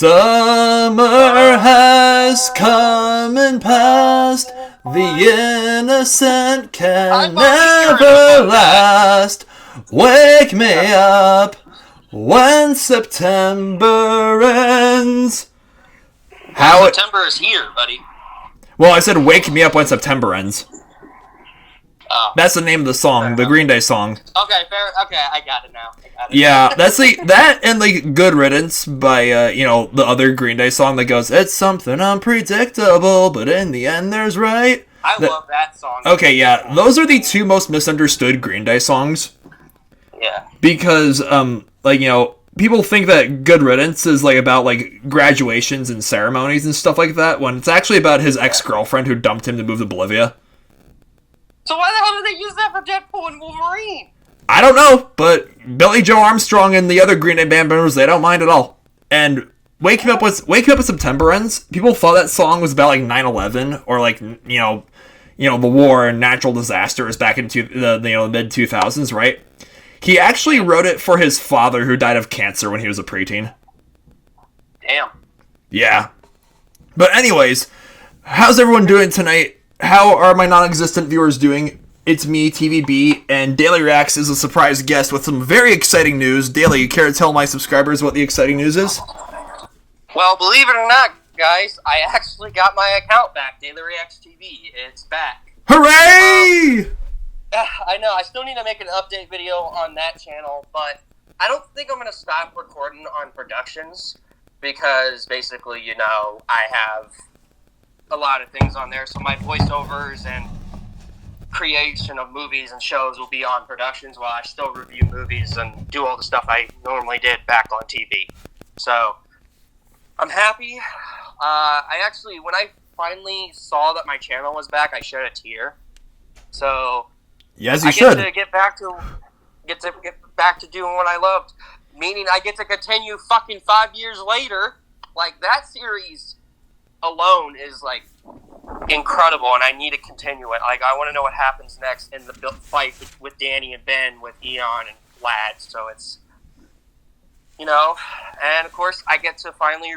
Summer has come and passed. The innocent can never last. Wake me up when September ends. September is here, buddy. Well, I said wake me up when September ends. Oh. That's the name of the song, the Green Day song. Okay, fair. Okay, I got it now. Yeah, that's that and like Good Riddance by the other Green Day song that goes, it's something unpredictable, but in the end there's right. I love that song. Okay, yeah, those are the two most misunderstood Green Day songs. Yeah. Because people think that Good Riddance is like about like graduations and ceremonies and stuff like that, when it's actually about his ex-girlfriend who dumped him to move to Bolivia. So why the hell did they use that for Deadpool and Wolverine? I don't know, but Billy Joe Armstrong and the other Green Day band members, they don't mind at all. And Wake Me Up when September Ends, people thought that song was about like 9/11 or like the war and natural disasters back into the mid 2000s, right? He actually wrote it for his father who died of cancer when he was a preteen. Damn. Yeah. But anyways, how's everyone doing tonight? How are my non-existent viewers doing? It's me, TVB, and Daily Reacts is a surprise guest with some very exciting news. Daily, you care to tell my subscribers what the exciting news is? Well, believe it or not, guys, I actually got my account back, Daily Reacts TV. It's back. Hooray! I know, I still need to make an update video on that channel, but I don't think I'm going to stop recording on productions because basically, I have a lot of things on there, so my voiceovers and creation of movies and shows will be on productions while I still review movies and do all the stuff I normally did back on TV. So, I'm happy. When I finally saw that my channel was back, I shed a tear. So, yes, you should. I get to get back to doing what I loved. Meaning I get to continue fucking 5 years later. Like, that series alone is, like, incredible, and I need to continue it. Like, I want to know what happens next in the fight with Danny and Ben, with Eon and Vlad, so it's, and of course, I get to finally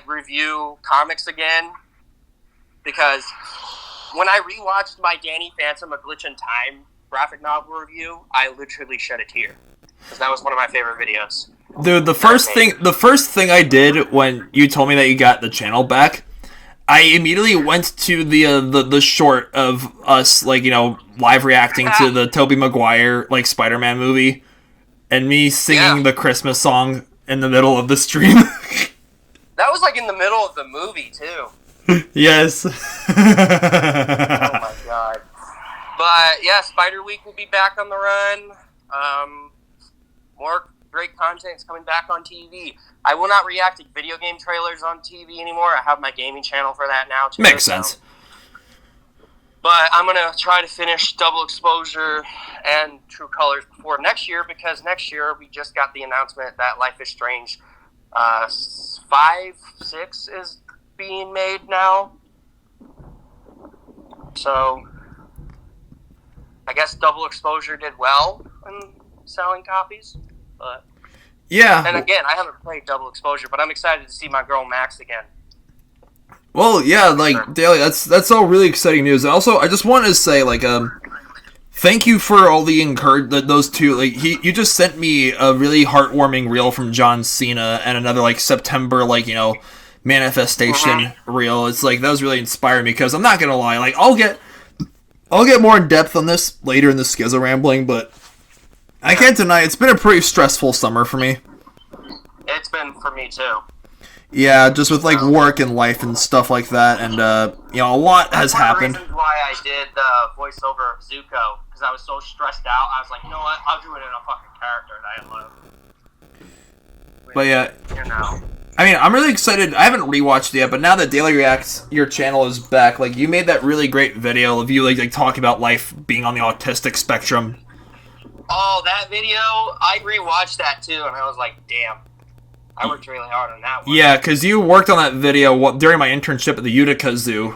review comics again, because when I rewatched my Danny Phantom: A Glitch in Time graphic novel review, I literally shed a tear, because that was one of my favorite videos. Dude, the first thing I did when you told me that you got the channel back, I immediately went to the short of us, live reacting to the Tobey Maguire, Spider-Man movie, and me singing the Christmas song in the middle of the stream. That was, in the middle of the movie, too. Yes. Oh, my God. But, yeah, Spider Week will be back on the run. More great content is coming back on TV. I will not react to video game trailers on TV anymore. I have my gaming channel for that now, too. Makes sense. But I'm going to try to finish Double Exposure and True Colors before next year, because next year we just got the announcement that Life is Strange 5, 6 is being made now. So, I guess Double Exposure did well in selling copies, but... Yeah. And again, I haven't played Double Exposure, but I'm excited to see my girl Max again. Well, yeah, Daily, that's all really exciting news. And also, I just wanted to say, thank you for all the those two, you just sent me a really heartwarming reel from John Cena and another, September, manifestation reel. It's that was really inspiring me, because I'm not gonna lie, I'll get more in depth on this later in the Skizzo Rambling, but I can't deny it's been a pretty stressful summer for me. It's been for me too. Yeah, just with work and life and stuff like that, and a lot has happened. That's one of the reasons why I did the voiceover of Zuko, because I was so stressed out. I was like, you know what? I'll do it in a fucking character that I love. But yeah, I mean, I'm really excited. I haven't rewatched it yet, but now that Daily Reacts, your channel is back, you made that really great video of you talking about life being on the autistic spectrum. Oh, that video, I rewatched that too, and I was like, damn, I worked really hard on that one. Yeah, because you worked on that video during my internship at the Utica Zoo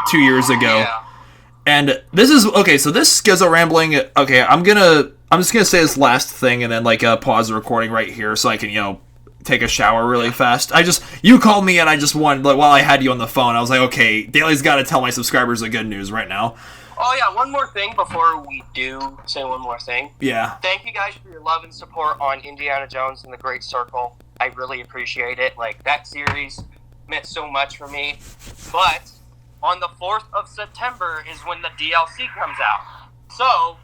2 years ago. Yeah. And this is, okay, so this Skizzo Rambling, okay, I'm just gonna say this last thing and then, pause the recording right here so I can, take a shower really fast. You called me and I just wanted, like, while I had you on the phone, I was like, okay, Daly's got to tell my subscribers the good news right now. Oh yeah, one more thing before we do say one more thing. Yeah. Thank you guys for your love and support on Indiana Jones and the Great Circle. I really appreciate it. Like, that series meant so much for me. But on the 4th of September is when the DLC comes out. So,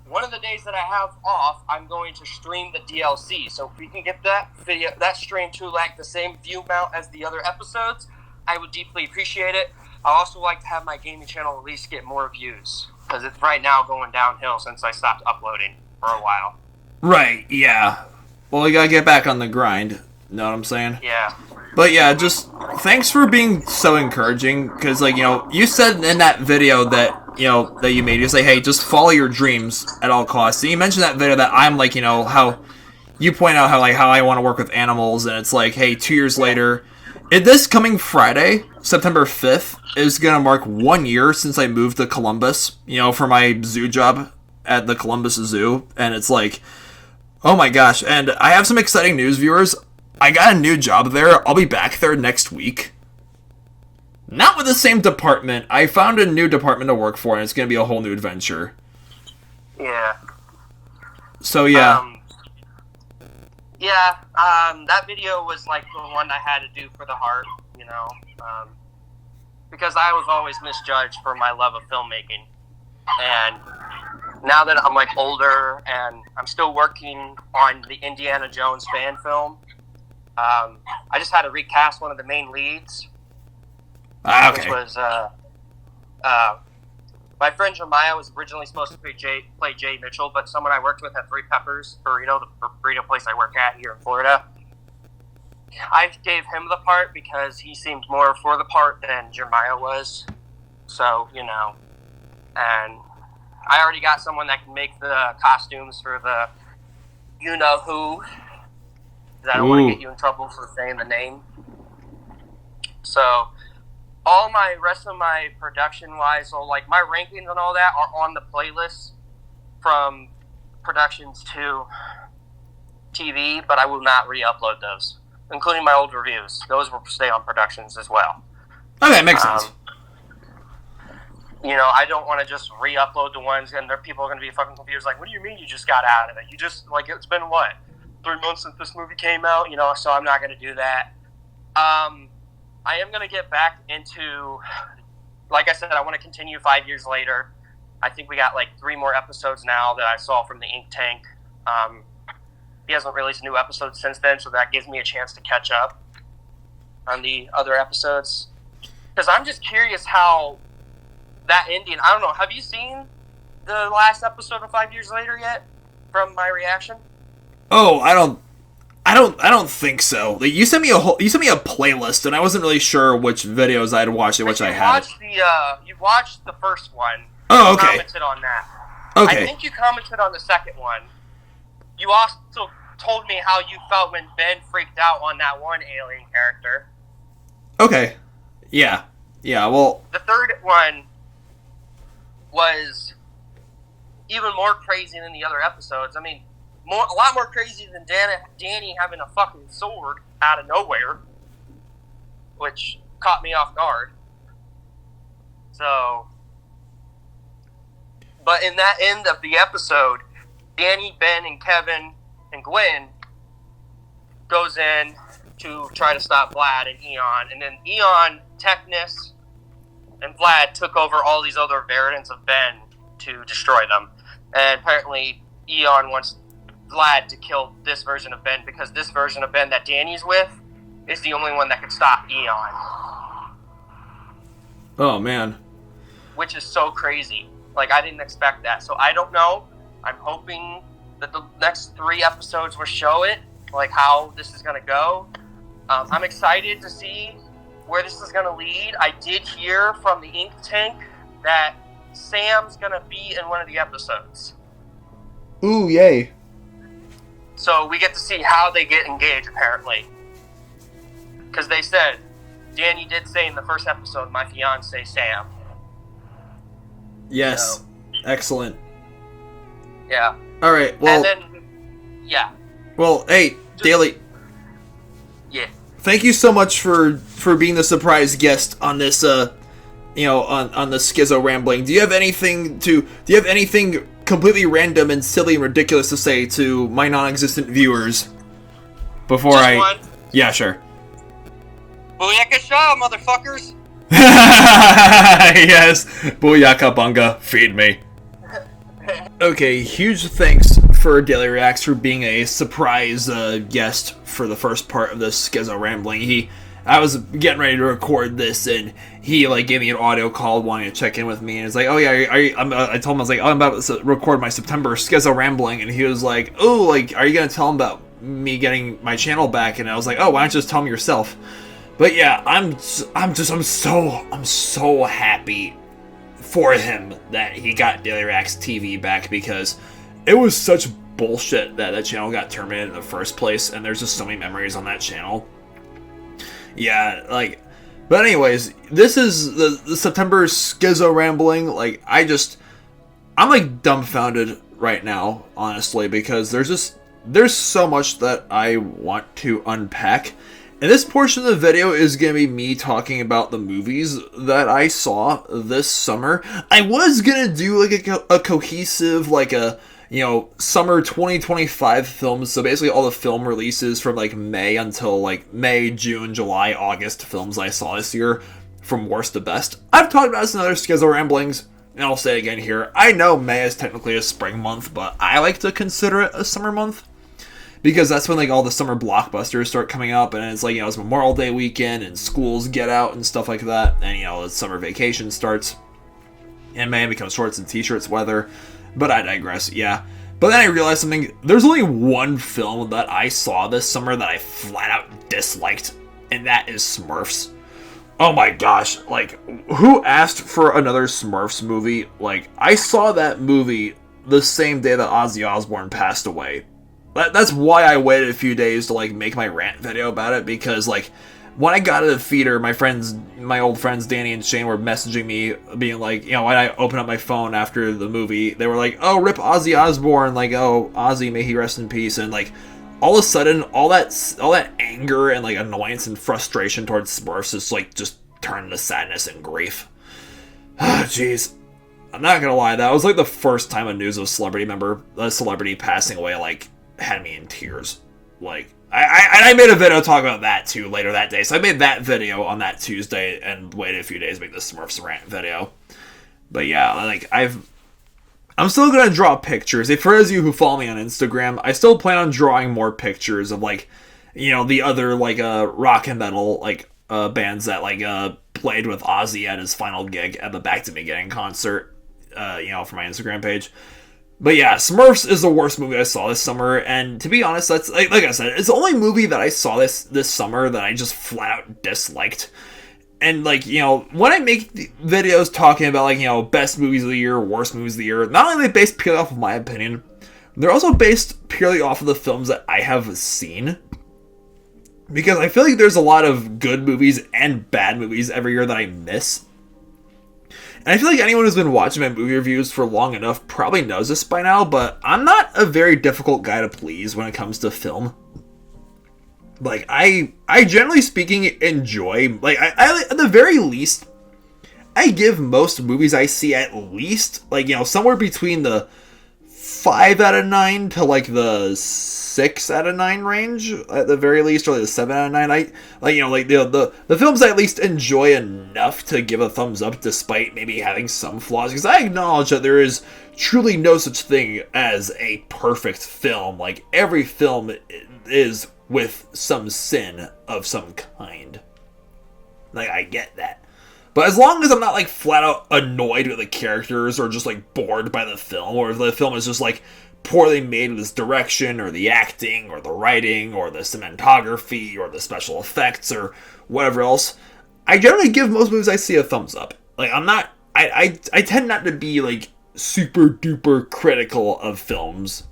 one of the days that I have off, I'm going to stream the DLC. So if we can get that video, that stream to like the same view mount as the other episodes, I would deeply appreciate it. I also like to have my gaming channel at least get more views, because it's right now going downhill since I stopped uploading for a while. Right, yeah. Well, we gotta get back on the grind. Know what I'm saying? Yeah. But yeah, just thanks for being so encouraging, because, like, you know, you said in that video that, you know, that you made, you say, hey, just follow your dreams at all costs. And you mentioned that video that I'm like, you know, how you point out how I want to work with animals, and it's like, hey, 2 years later, this coming Friday, September 5th, is going to mark 1 year since I moved to Columbus, you know, for my zoo job at the Columbus Zoo. And it's like, oh my gosh. And I have some exciting news, viewers. I got a new job there. I'll be back there next week. Not with the same department. I found a new department to work for, and it's going to be a whole new adventure. Yeah. So, yeah. That video was like the one I had to do for the heart, you know, because I was always misjudged for my love of filmmaking. And now that I'm like older and I'm still working on the Indiana Jones fan film, I just had to recast one of the main leads, Okay. which was my friend Jeremiah was originally supposed to play Jay Mitchell, but someone I worked with at Three Peppers, burrito, the burrito place I work at here in Florida, I gave him the part because he seemed more for the part than Jeremiah was. So, you know, and I already got someone that can make the costumes for the you-know-who, because I don't want to get you in trouble for saying the name. So all my rest of my production-wise, so like my rankings and all that are on the playlist from productions to TV, but I will not re-upload those, including my old reviews. Those will stay on productions as well. Okay, makes sense. You know, I don't want to just re-upload the ones, and people are going to be fucking confused. Like, what do you mean you just got out of it? You just, like, it's been, what, 3 months since this movie came out? You know, so I'm not going to do that. I am going to get back into, like I said, I want to continue 5 years later. I think we got, like, 3 more episodes now that I saw from the Ink Tank. He hasn't released a new episode since then, so that gives me a chance to catch up on the other episodes. Because I'm just curious how that ending, I don't know, have you seen the last episode of 5 Years Later yet from my reaction? Oh, I don't think so. Like, you sent me a playlist, and I wasn't really sure which videos I'd watched and which I had. You watched the first one. Oh, You okay. commented on that. Okay. I think you commented on the second one. You also told me how you felt when Ben freaked out on that one alien character. Okay. Yeah. Yeah, well... The third one was even more crazy than the other episodes. I mean, a lot more crazy than Danny having a fucking sword out of nowhere, which caught me off guard. So, but in that end of the episode, Danny, Ben, and Kevin, and Gwen goes in to try to stop Vlad and Eon, and then Eon, Technus, and Vlad took over all these other variants of Ben to destroy them. And apparently Eon wants Vlad to kill this version of Ben because this version of Ben that Danny's with is the only one that can stop Eon. Oh, man. Which is so crazy. Like, I didn't expect that. So I don't know. I'm hoping that the next 3 episodes will show it, like how this is going to go. I'm excited to see where this is going to lead. I did hear from the Ink Tank that Sam's going to be in one of the episodes. Ooh, yay. So we get to see how they get engaged, apparently. Because they said, Danny did say in the first episode, my fiance Sam. Yes. So, excellent. yeah. All right, well... And then, yeah. Well, hey, Daly... Yeah. Thank you so much for being the surprise guest on this on the Skizzo Rambling. Do you have anything completely random and silly and ridiculous to say to my non-existent viewers before Just one. Yeah, sure. Booyakasha, motherfuckers! Yes, booyaka bunga, feed me. Okay, huge thanks for Daily Reacts for being a surprise guest for the first part of this Skizzo Rambling. I was getting ready to record this, and he gave me an audio call wanting to check in with me, and it's like, oh yeah, I told him, I was like, oh, I'm about to record my September Skizzo Rambling, and he was like, oh, are you gonna tell him about me getting my channel back? And I was like, oh, why don't you just tell him yourself? But yeah, I'm so happy for him that he got Daily Reacts TV back, because it was such bullshit that channel got terminated in the first place, and there's just so many memories on that channel. Yeah, but anyways, this is the September Skizzo Rambling. I'm dumbfounded right now, honestly, because there's so much that I want to unpack. And this portion of the video is going to be me talking about the movies that I saw this summer. I was going to do a cohesive, summer 2025 films. So basically all the film releases from May until May, June, July, August films I saw this year from worst to best. I've talked about this in other Skizzo Ramblings, and I'll say it again here. I know May is technically a spring month, but I like to consider it a summer month, because that's when all the summer blockbusters start coming up, and it's it's Memorial Day weekend, and schools get out and stuff like that, and the summer vacation starts, and May becomes shorts and t-shirts weather. But I digress, yeah. But then I realized something. There's only one film that I saw this summer that I flat out disliked, and that is Smurfs. Oh my gosh, who asked for another Smurfs movie? I saw that movie the same day that Ozzy Osbourne passed away. That's why I waited a few days to make my rant video about it, because when I got to the theater, my old friends Danny and Shane were messaging me, being when I opened up my phone after the movie, they were like, oh, rip Ozzy Osbourne, oh, Ozzy, may he rest in peace, and all of a sudden, all that anger and annoyance and frustration towards Smurfs is just turned into sadness and grief. Jeez. I'm not gonna lie, that was the first time a news of a celebrity passing away had me in tears. I made a video talking about that too later that day, so I made that video on that Tuesday and waited a few days to make the Smurfs rant video. But yeah, I'm still gonna draw pictures. For those of you who follow me on Instagram, I still plan on drawing more pictures of the other rock and metal bands that played with Ozzy at his final gig at the Back to Me Getting concert, for my Instagram page. But yeah, Smurfs is the worst movie I saw this summer, and to be honest, that's like I said, it's the only movie that I saw this summer that I just flat out disliked. And when I make videos talking about best movies of the year, worst movies of the year, not only are they based purely off of my opinion, they're also based purely off of the films that I have seen. Because I feel there's a lot of good movies and bad movies every year that I miss. And I feel anyone who's been watching my movie reviews for long enough probably knows this by now, but I'm not a very difficult guy to please when it comes to film. I generally speaking enjoy, I at the very least, I give most movies I see at least, somewhere between the 5 out of 9 to the 6 out of 9 range at the very least, or the 7 out of 9. The films I at least enjoy enough to give a thumbs up despite maybe having some flaws, because I acknowledge that there is truly no such thing as a perfect film. Every film is with some sin of some kind. I get that. But as long as I'm not flat out annoyed with the characters, or just bored by the film, or if the film is just poorly made with its direction, or the acting, or the writing, or the cinematography, or the special effects, or whatever else, I generally give most movies I see a thumbs up. I tend not to be super duper critical of films,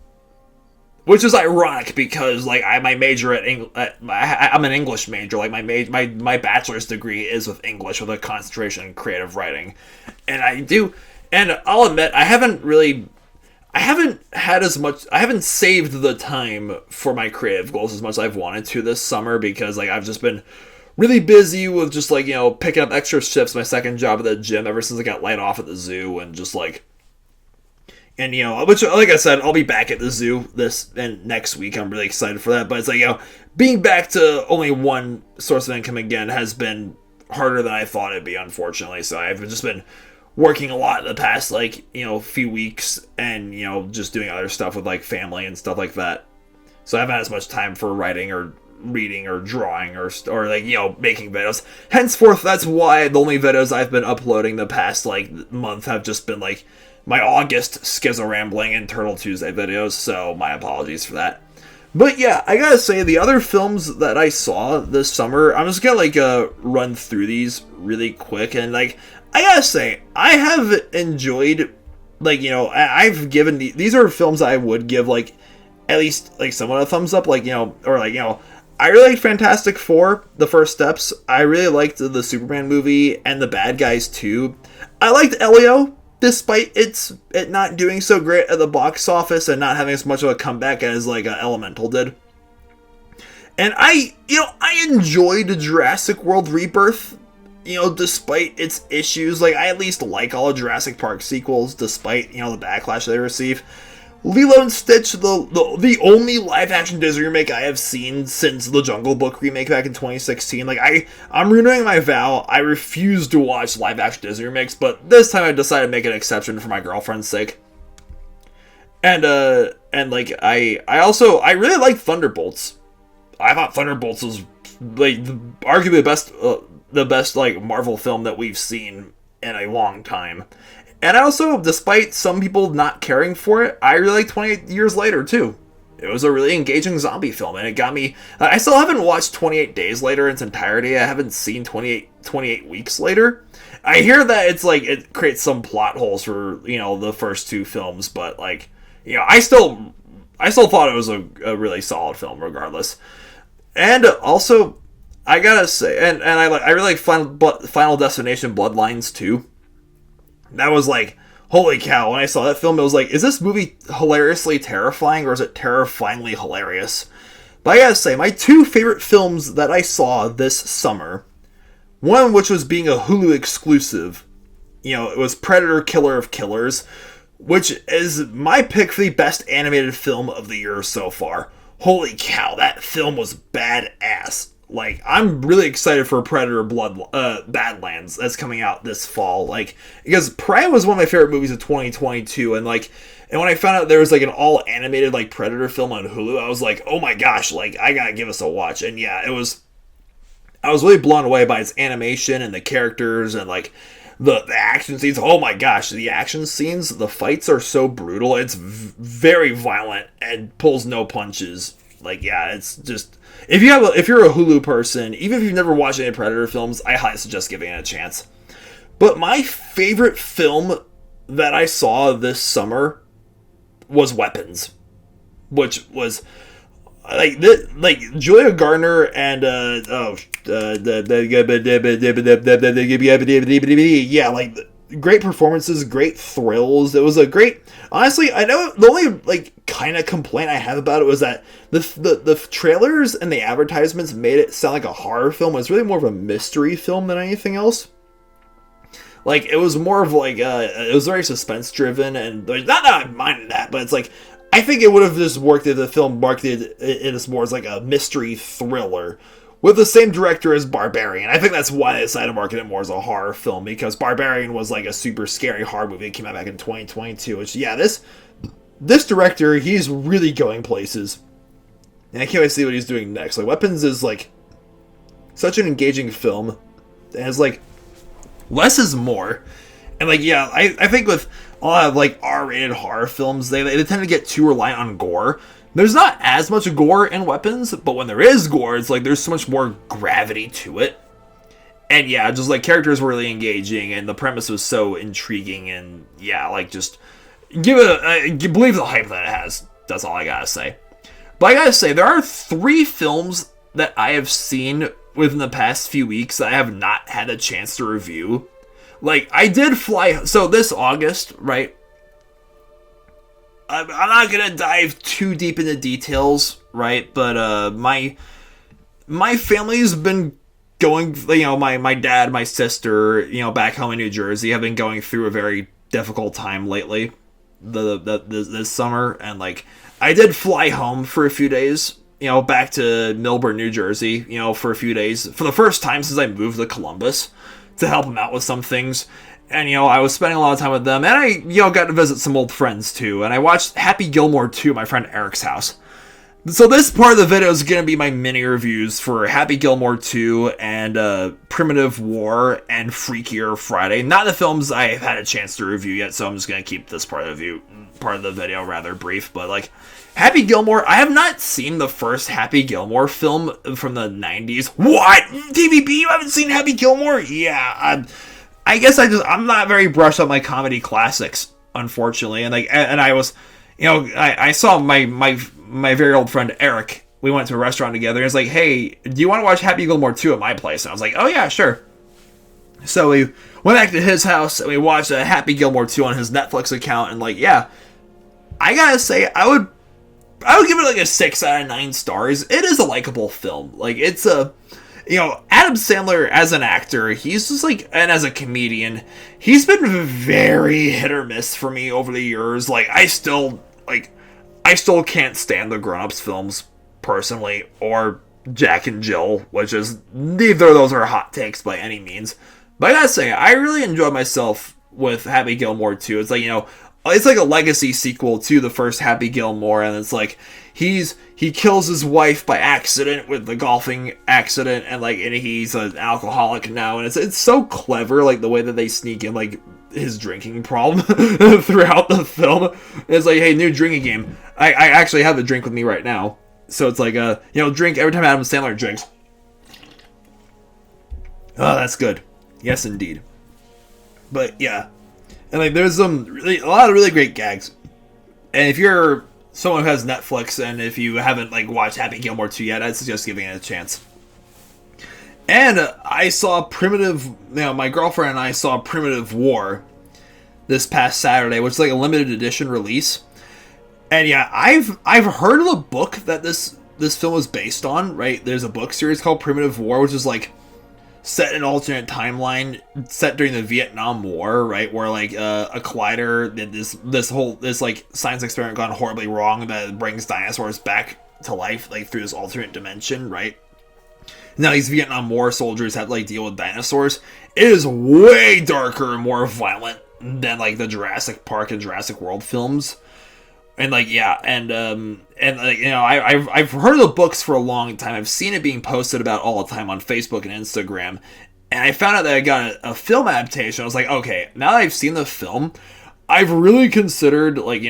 which is ironic because I'm an English major. My bachelor's degree is with English with a concentration in creative writing, and I'll admit I haven't really. I haven't saved the time for my creative goals as much as I've wanted to this summer, because like I've just been really busy with just like, picking up extra shifts, my second job at the gym ever since I got laid off at the zoo, and just like, and which, like I said, I'll be back at the zoo this and next week. I'm really excited for that. But it's like, being back to only one source of income again has been harder than I thought it'd be, unfortunately. So I've just been working a lot in the past, like, few weeks, and, just doing other stuff with, like, family and stuff like that. So I haven't had as much time for writing or reading or drawing or like, making videos. Henceforth, that's why the only videos I've been uploading the past, like, month have just been, like, my August Skizzo Rambling and Turtle Tuesday videos, so my apologies for that. But yeah, I gotta say, the other films that I saw this summer, I'm just gonna, like, run through these really quick, and, like, I gotta say, I have enjoyed, like, I've given, these are films I would give, like, at least, like, somewhat a thumbs up, like, or, like, I really liked Fantastic Four, The First Steps. I really liked the Superman movie and The Bad Guys 2. I liked Elio, despite it not doing so great at the box office and not having as much of a comeback as, like, Elemental did. And I enjoyed Jurassic World Rebirth, despite its issues. Like, I at least like all of Jurassic Park sequels, despite, the backlash they receive. Lilo and Stitch, the only live-action Disney remake I have seen since the Jungle Book remake back in 2016. Like, I'm renewing my vow. I refuse to watch live-action Disney remakes, but this time I decided to make an exception for my girlfriend's sake. And like, I really like Thunderbolts. I thought Thunderbolts was, like, arguably the best, like, Marvel film that we've seen in a long time. And also, despite some people not caring for it, I really like 28 Years Later, too. It was a really engaging zombie film, and it got me... I still haven't watched 28 Days Later in its entirety. I haven't seen 28 Weeks Later. I hear that it's, like, it creates some plot holes for, the first two films, but, like, I still thought it was a really solid film, regardless. And also, I gotta say, and I really like Final Destination Bloodlines, too. That was like, holy cow, when I saw that film, it was like, is this movie hilariously terrifying, or is it terrifyingly hilarious? But I gotta say, my two favorite films that I saw this summer, one which was being a Hulu exclusive, it was Predator Killer of Killers, which is my pick for the best animated film of the year so far. Holy cow, that film was badass. Like, I'm really excited for Predator Badlands that's coming out this fall. Like, because Prime was one of my favorite movies of 2022, and when I found out there was, like, an all-animated, like, Predator film on Hulu, I was like, oh my gosh, like, I gotta give us a watch. And yeah, I was really blown away by its animation and the characters and, like, the action scenes. Oh my gosh, the action scenes, the fights are so brutal. It's very violent and pulls no punches. Like, yeah, it's just... If you're a Hulu person, even if you've never watched any Predator films, I highly suggest giving it a chance. But my favorite film that I saw this summer was Weapons, which was like Julia Garner and like great performances, great thrills. It was a great... Honestly, I know the only, like, kind of complaint I have about it was that the trailers and the advertisements made it sound like a horror film. It was really more of a mystery film than anything else. Like, it was more of, like, it was very suspense-driven, and not that I minded that, but it's like, I think it would have just worked if the film marketed it as more as, like, a mystery thriller, with the same director as Barbarian. I think that's why they decided to market it more as a horror film, because Barbarian was like a super scary horror movie that came out back in 2022, which, yeah, this director, he's really going places. And I can't wait to see what he's doing next. Like, Weapons is, like, such an engaging film. It has, like, less is more. And, like, yeah, I think with a lot of, like, R-rated horror films, they tend to get too reliant on gore. There's not as much gore in Weapons, but when there is gore, it's like there's so much more gravity to it. And yeah, just like characters were really engaging, and the premise was so intriguing, and yeah, like just believe the hype that it has. That's all I gotta say. But I gotta say, there are 3 films that I have seen within the past few weeks that I have not had a chance to review. Like, I did fly... So this August, right? I'm not gonna dive too deep into details, right? But my family's been going, my dad, my sister, back home in New Jersey have been going through a very difficult time lately, this summer, and like I did fly home for a few days, back to Millburn, New Jersey, for a few days for the first time since I moved to Columbus to help them out with some things. And, I was spending a lot of time with them, and I, got to visit some old friends, too. And I watched Happy Gilmore 2 at my friend Eric's house. So this part of the video is going to be my mini reviews for Happy Gilmore 2 and Primitive War and Freakier Friday. Not the films I've had a chance to review yet, so I'm just going to keep this part of the video rather brief. But, like, Happy Gilmore, I have not seen the first Happy Gilmore film from the 90s. What? TVB, you haven't seen Happy Gilmore? Yeah, I guess I'm not very brushed on my comedy classics, unfortunately. And I was, I saw my very old friend Eric. We went to a restaurant together. And it's like, hey, do you want to watch Happy Gilmore 2 at my place? And I was like, oh yeah, sure. So we went back to his house and we watched Happy Gilmore 2 on his Netflix account. And like, yeah, I gotta say, I would give it like a 6 out of 9 stars. It is a likable film. Like, it's a... Adam Sandler as an actor, he's just like, and as a comedian, he's been very hit or miss for me over the years. Like, I still can't stand the Grown Ups films, personally, or Jack and Jill, which is, neither of those are hot takes by any means. But I gotta say, I really enjoyed myself with Happy Gilmore 2. It's like, it's like a legacy sequel to the first Happy Gilmore, and it's like, he kills his wife by accident with the golfing accident, and he's an alcoholic now, and it's so clever, like the way that they sneak in like his drinking problem throughout the film. It's like, hey, new drinking game. I actually have a drink with me right now, so it's like drink every time Adam Sandler drinks. Oh, that's good. Yes, indeed. But yeah, and like there's a lot of really great gags, and if you're someone who has Netflix, and if you haven't like watched Happy Gilmore 2 yet, I'd suggest giving it a chance. And I saw my girlfriend and I saw Primitive War this past Saturday, which is like a limited edition release. And yeah, I've heard of the book that this film is based on, right? There's a book series called Primitive War, which is like set in an alternate timeline, set during the Vietnam War, right, where like a collider did this like science experiment gone horribly wrong that brings dinosaurs back to life, like through this alternate dimension, right? Now these Vietnam War soldiers have to like deal with dinosaurs. It is way darker and more violent than like the Jurassic Park and Jurassic World films. And like, yeah, and like, I've heard of the books for a long time. I've seen it being posted about all the time on Facebook and Instagram. And I found out that I got a film adaptation. I was like, okay, now that I've seen the film, I've really considered, like,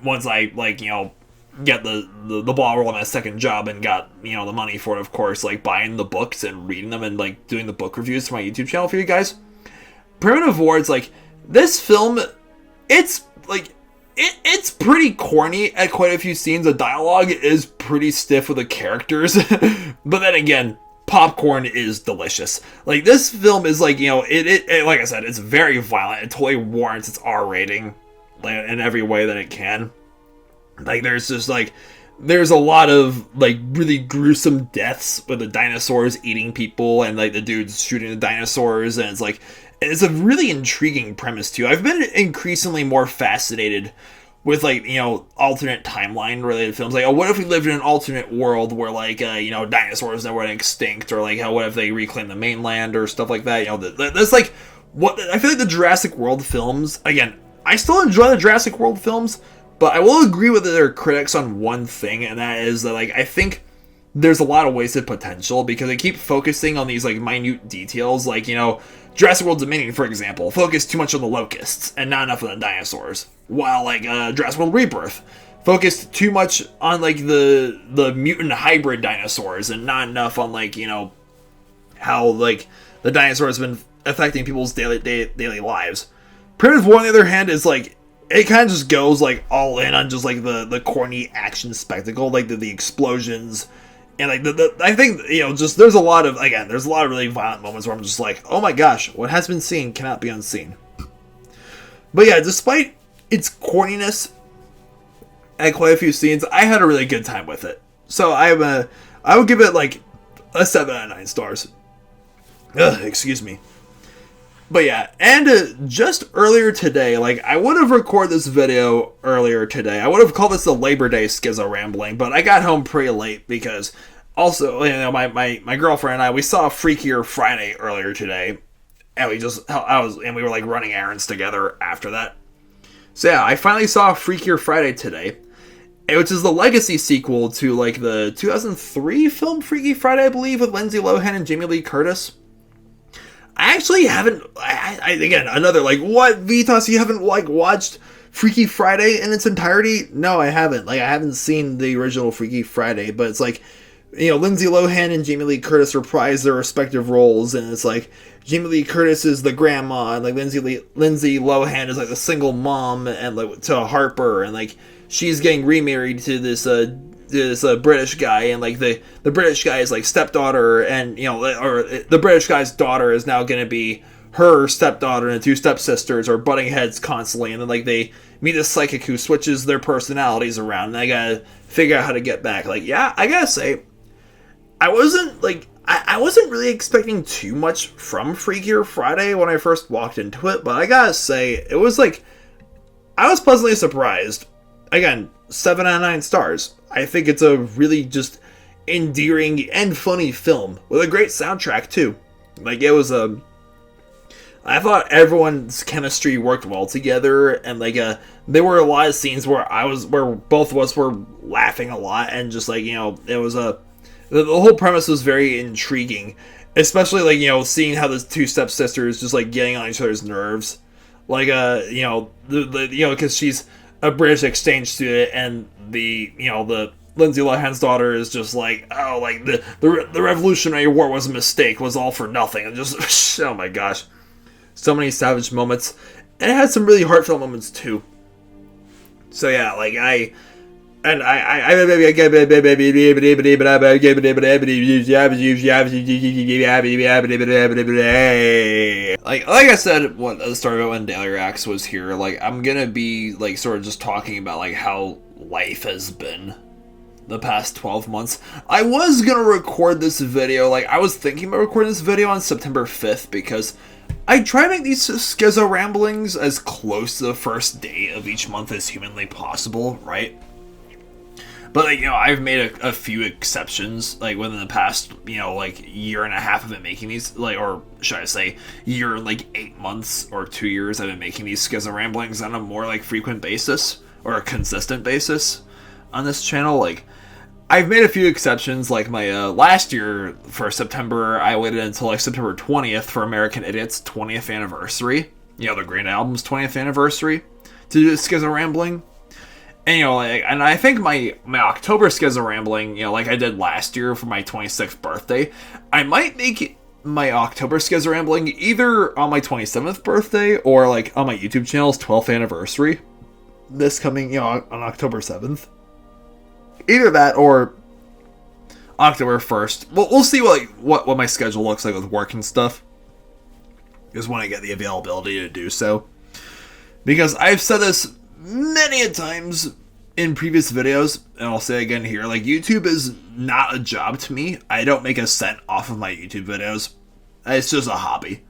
once I, like, get the ball rolling my second job and got, the money for it, of course, like, buying the books and reading them and, like, doing the book reviews for my YouTube channel for you guys. Primitive War, it's like, this film, it's, like... It's pretty corny at quite a few scenes. The dialogue is pretty stiff with the characters. But then again, popcorn is delicious. Like, this film is like, it like I said, it's very violent. It totally warrants its R rating, like, in every way that it can. Like, there's a lot of, like, really gruesome deaths with the dinosaurs eating people and, like, the dudes shooting the dinosaurs. And it's like... It's a really intriguing premise, too. I've been increasingly more fascinated with, like, alternate timeline related films. Like, what if we lived in an alternate world where, like, dinosaurs that went extinct? Or, like, what if they reclaim the mainland or stuff like that? That's, like, what... I feel like the Jurassic World films... Again, I still enjoy the Jurassic World films, but I will agree with their critics on one thing, and that is that, like, I think there's a lot of wasted potential because they keep focusing on these, like, minute details, like, Jurassic World Dominion, for example, focused too much on the locusts and not enough on the dinosaurs. While, like, Jurassic World Rebirth focused too much on, like, the mutant hybrid dinosaurs and not enough on, like, how, like, the dinosaurs have been affecting people's daily lives. Primitive War, on the other hand, is, like, it kind of just goes, like, all in on just, like, the corny action spectacle, like, the explosions. And, like, I think, just, there's a lot of really violent moments where I'm just like, oh my gosh, what has been seen cannot be unseen. But yeah, despite its corniness, had quite a few scenes. I had a really good time with it. So I would give it like a 7 out of 9 stars. Ugh, excuse me. But yeah, and just earlier today, like, I would have recorded this video earlier today. I would have called this the Labor Day Skizzo Rambling, but I got home pretty late because also, you know, my girlfriend and I, we saw Freakier Friday earlier today, and we were like running errands together after that. So yeah, I finally saw Freakier Friday today, which is the legacy sequel to like the 2003 film Freaky Friday, I believe, with Lindsay Lohan and Jamie Lee Curtis. I actually haven't. Again, another like, what, Vitas? You haven't like watched Freaky Friday in its entirety? No, I haven't. Like, I haven't seen the original Freaky Friday, but it's like, you know, Lindsay Lohan and Jamie Lee Curtis reprise their respective roles, and it's like Jamie Lee Curtis is the grandma, and like Lindsay Lohan is like the single mom, and like to Harper, and like she's getting remarried to this British guy, and like the British guy's like stepdaughter, and you know, or the British guy's daughter is now gonna be her stepdaughter, and the two stepsisters are butting heads constantly, and then like they meet a psychic who switches their personalities around, and they gotta figure out how to get back. Like, yeah, I gotta say, I wasn't really expecting too much from Freakier Friday when I first walked into it, but I gotta say, it was like, I was pleasantly surprised. Again, 7 out of 9 stars. I think it's a really just endearing and funny film with a great soundtrack too. Like, it was I thought everyone's chemistry worked well together, and like there were a lot of scenes where both of us were laughing a lot, and just like, you know, it was the whole premise was very intriguing, especially like, you know, seeing how the two stepsisters just like getting on each other's nerves, like you know, because she's a British exchange student, and the Lindsay Lohan's daughter is just like, oh, like the Revolutionary War was a mistake, was all for nothing, and just oh my gosh, so many savage moments, and it had some really heartfelt moments too. So yeah, like like I said, what the story about when Daily Reacts was here, like, I'm gonna be like sort of just talking about like how life has been the past 12 months. I was gonna record this video, like I was thinking about recording this video on September 5th, because I try to make these Skizzo ramblings as close to the first day of each month as humanly possible, right? But, like, you know, I've made a few exceptions, like, within the past, you know, like, year and a half of it making these, like, or should I say, year and, like, 8 months or 2 years I've been making these Skizzo ramblings on a more, like, frequent basis, or a consistent basis on this channel. Like, I've made a few exceptions, like, my, last year, for September, I waited until, like, September 20th for American Idiot's 20th anniversary, you know, the Green Album's 20th anniversary, to do Skizzo rambling. And, you know, like, and I think my October Skizzo rambling, you know, like I did last year for my 26th birthday, I might make my October Skizzo rambling either on my 27th birthday or, like, on my YouTube channel's 12th anniversary this coming, you know, on October 7th. Either that or October 1st. We'll see what my schedule looks like with work and stuff, is when I get the availability to do so. Because I've said this many a times in previous videos, and I'll say again here, like, YouTube is not a job to me. I don't make a cent off of my YouTube videos. It's just a hobby.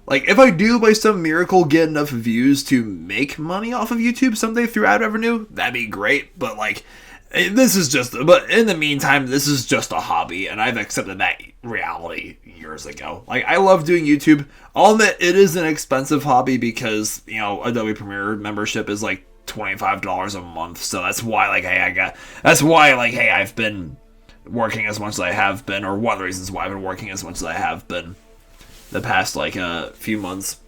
Like, if I do by some miracle get enough views to make money off of YouTube someday through ad revenue, that'd be great, but like, but in the meantime, this is just a hobby, and I've accepted that reality years ago. Like, I love doing YouTube. I'll admit, it is an expensive hobby because, you know, Adobe Premiere membership is like $25 a month, so that's why, like, hey, I've been working as much as I have been, or one of the reasons why I've been working as much as I have been the past, like, few months.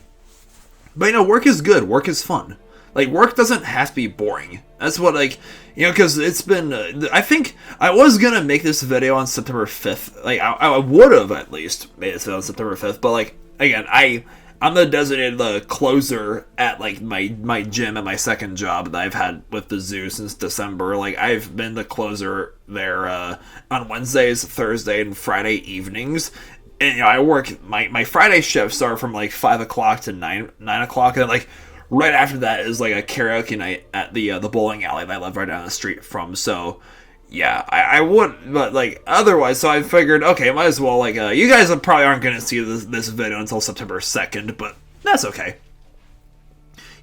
But, you know, work is good. Work is fun. Like, work doesn't have to be boring. That's what, like, you know, because it's been, I think I was going to make this video on September 5th. Like, I would have at least made this video on September 5th. But, like, again, I'm the designated closer at, like, my gym at my second job that I've had with the zoo since December. Like, I've been the closer there on Wednesdays, Thursday, and Friday evenings. And, you know, I work, my Friday shifts are from, like, 5 o'clock to 9 o'clock. And, like, right after that is like a karaoke night at the bowling alley that I live right down the street from. So yeah, I would, but like otherwise, so I figured, okay, might as well, like, you guys probably aren't gonna see this video until September 2nd, but that's okay.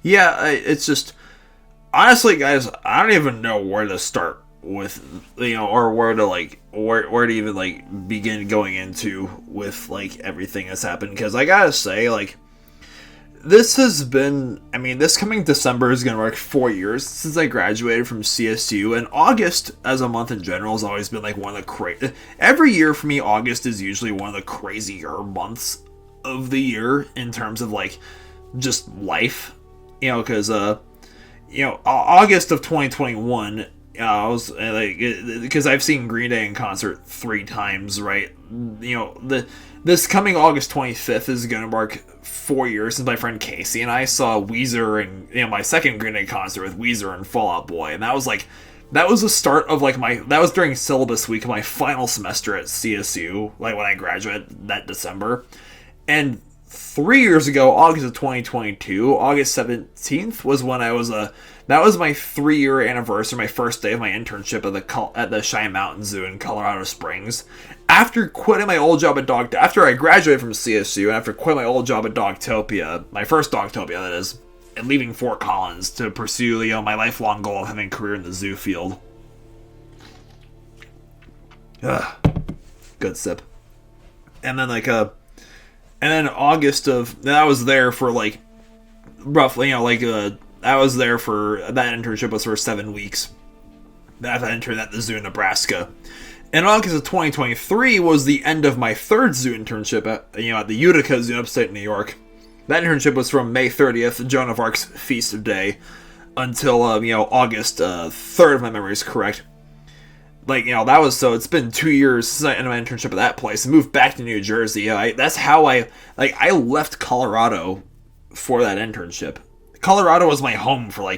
Yeah, it's just, honestly, guys, I don't even know where to start with, or where to, like, where to even, like, begin going into with, like, everything that's happened, because I gotta say, like, this has been, I mean, this coming December is going to mark 4 years since I graduated from CSU, and August as a month in general has always been like one of the every year for me, August is usually one of the crazier months of the year in terms of like just life, because August of 2021, I was like, because I've seen Green Day in concert 3 times, right? This coming August 25th is going to mark 4 years since my friend Casey and I saw Weezer and my second Green Day concert with Weezer and Fall Out Boy, and that was the start of like that was during syllabus week of my final semester at CSU, like when I graduated that December. And 3 years ago, August of 2022, August 17th was when that was my 3-year anniversary, my first day of my internship at the Cheyenne Mountain Zoo in Colorado Springs. After quitting my old job after I graduated from CSU, and after quitting my old job at Dogtopia, my first Dogtopia that is, and leaving Fort Collins to pursue, my lifelong goal of having a career in the zoo field. Good sip. And then August of, I was there for like roughly, I was there for, that internship was for 7 weeks. I interned at the zoo in Nebraska. And August of 2023 was the end of my 3rd zoo internship at the Utica Zoo in upstate New York. That internship was from May 30th, Joan of Arc's feast of day, until, August 3rd, if my memory is correct. That was, so it's been 2 years since I ended my internship at that place. I moved back to New Jersey. That's how I left Colorado for that internship. Colorado was my home for,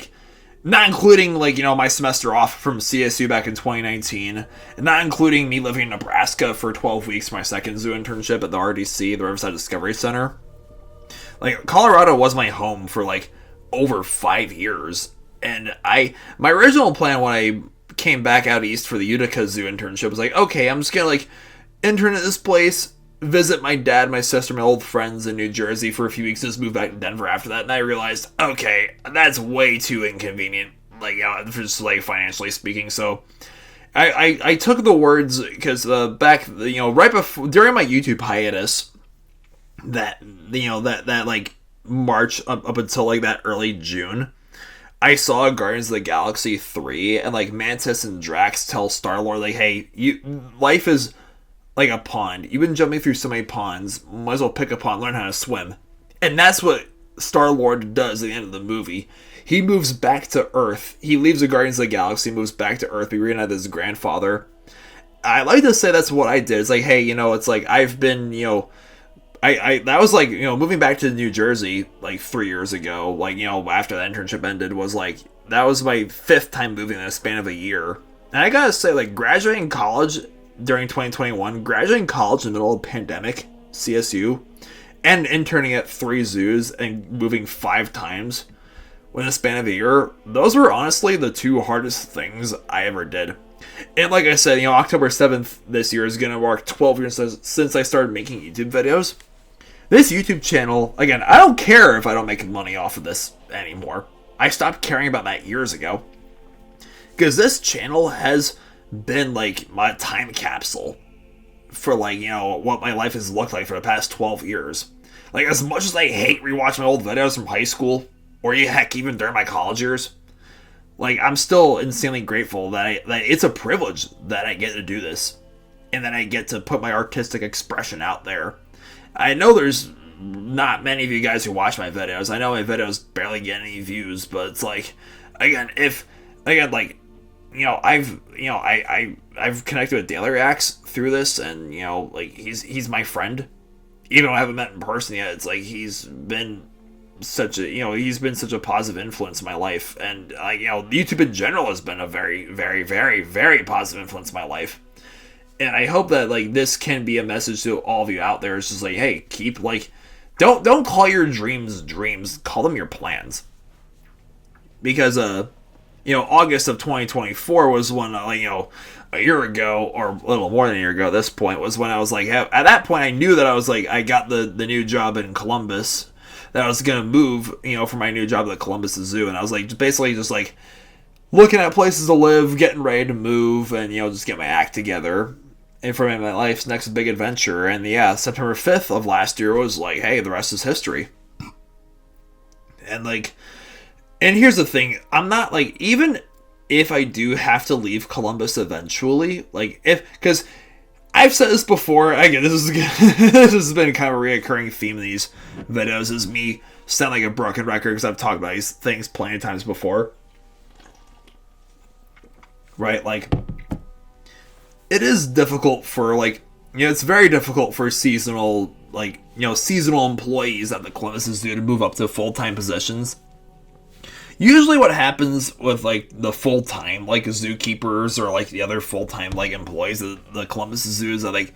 not including, my semester off from CSU back in 2019, and not including me living in Nebraska for 12 weeks for my second zoo internship at the RDC, the Riverside Discovery Center. Colorado was my home for, over 5 years. And my original plan when I came back out east for the Utica Zoo internship was okay, I'm just gonna, intern at this place, visit my dad, my sister, my old friends in New Jersey for a few weeks, and just move back to Denver after that. And I realized, okay, that's way too inconvenient, just financially speaking. So I took the words, because back, right before, during my YouTube hiatus, that March up until that early June, I saw Guardians of the Galaxy 3, and Mantis and Drax tell Star-Lord, hey, life is like a pond. You've been jumping through so many ponds, might as well pick a pond, learn how to swim. And that's what Star-Lord does at the end of the movie. He moves back to Earth. He leaves the Guardians of the Galaxy, moves back to Earth, be reunited with his grandfather. I like to say that's what I did. It's hey, it's I've been, that was moving back to New Jersey 3 years ago, after that internship ended, was that was my 5th time moving in a span of a year. And I gotta say, graduating college during 2021, graduating college in the middle of the pandemic, CSU, and interning at 3 zoos and moving 5 times within a span of a year, those were honestly the 2 hardest things I ever did. And like I said, October 7th this year is going to mark 12 years since I started making YouTube videos. This YouTube channel, again, I don't care if I don't make money off of this anymore. I stopped caring about that years ago. Because this channel has been my time capsule for what my life has looked like for the past 12 years. As much as I hate rewatching my old videos from high school, or heck, even during my college years, I'm still insanely grateful that it's a privilege that I get to do this, and that I get to put my artistic expression out there. I know there's not many of you guys who watch my videos. I know my videos barely get any views, but it's I've connected with Daily Reacts through this, and he's my friend. Even though I haven't met in person yet, it's he's been such a positive influence in my life, and YouTube in general has been a very, very, very, very positive influence in my life. And I hope that this can be a message to all of you out there. It's just hey, keep don't call your dreams dreams, call them your plans. because August of 2024 was when a year ago, or a little more than a year ago at this point, was when I was like, at that point I knew that I was like, I got the new job in Columbus, that I was going to move, for my new job at the Columbus Zoo, and I was like, basically just like looking at places to live, getting ready to move, and, just get my act together and for my life's next big adventure. And yeah, September 5th of last year was like, hey, the rest is history. And here's the thing, I'm not like, even if I do have to leave Columbus eventually, because I've said this before, again, this has been kind of a reoccurring theme in these videos, is me sound like a broken record, because I've talked about these things plenty of times before. Right, it is difficult for, it's very difficult for seasonal employees at the Columbus Zoo to move up to full-time positions. Usually what happens with, the full-time, zookeepers or, the other full-time, employees of the Columbus Zoo is that,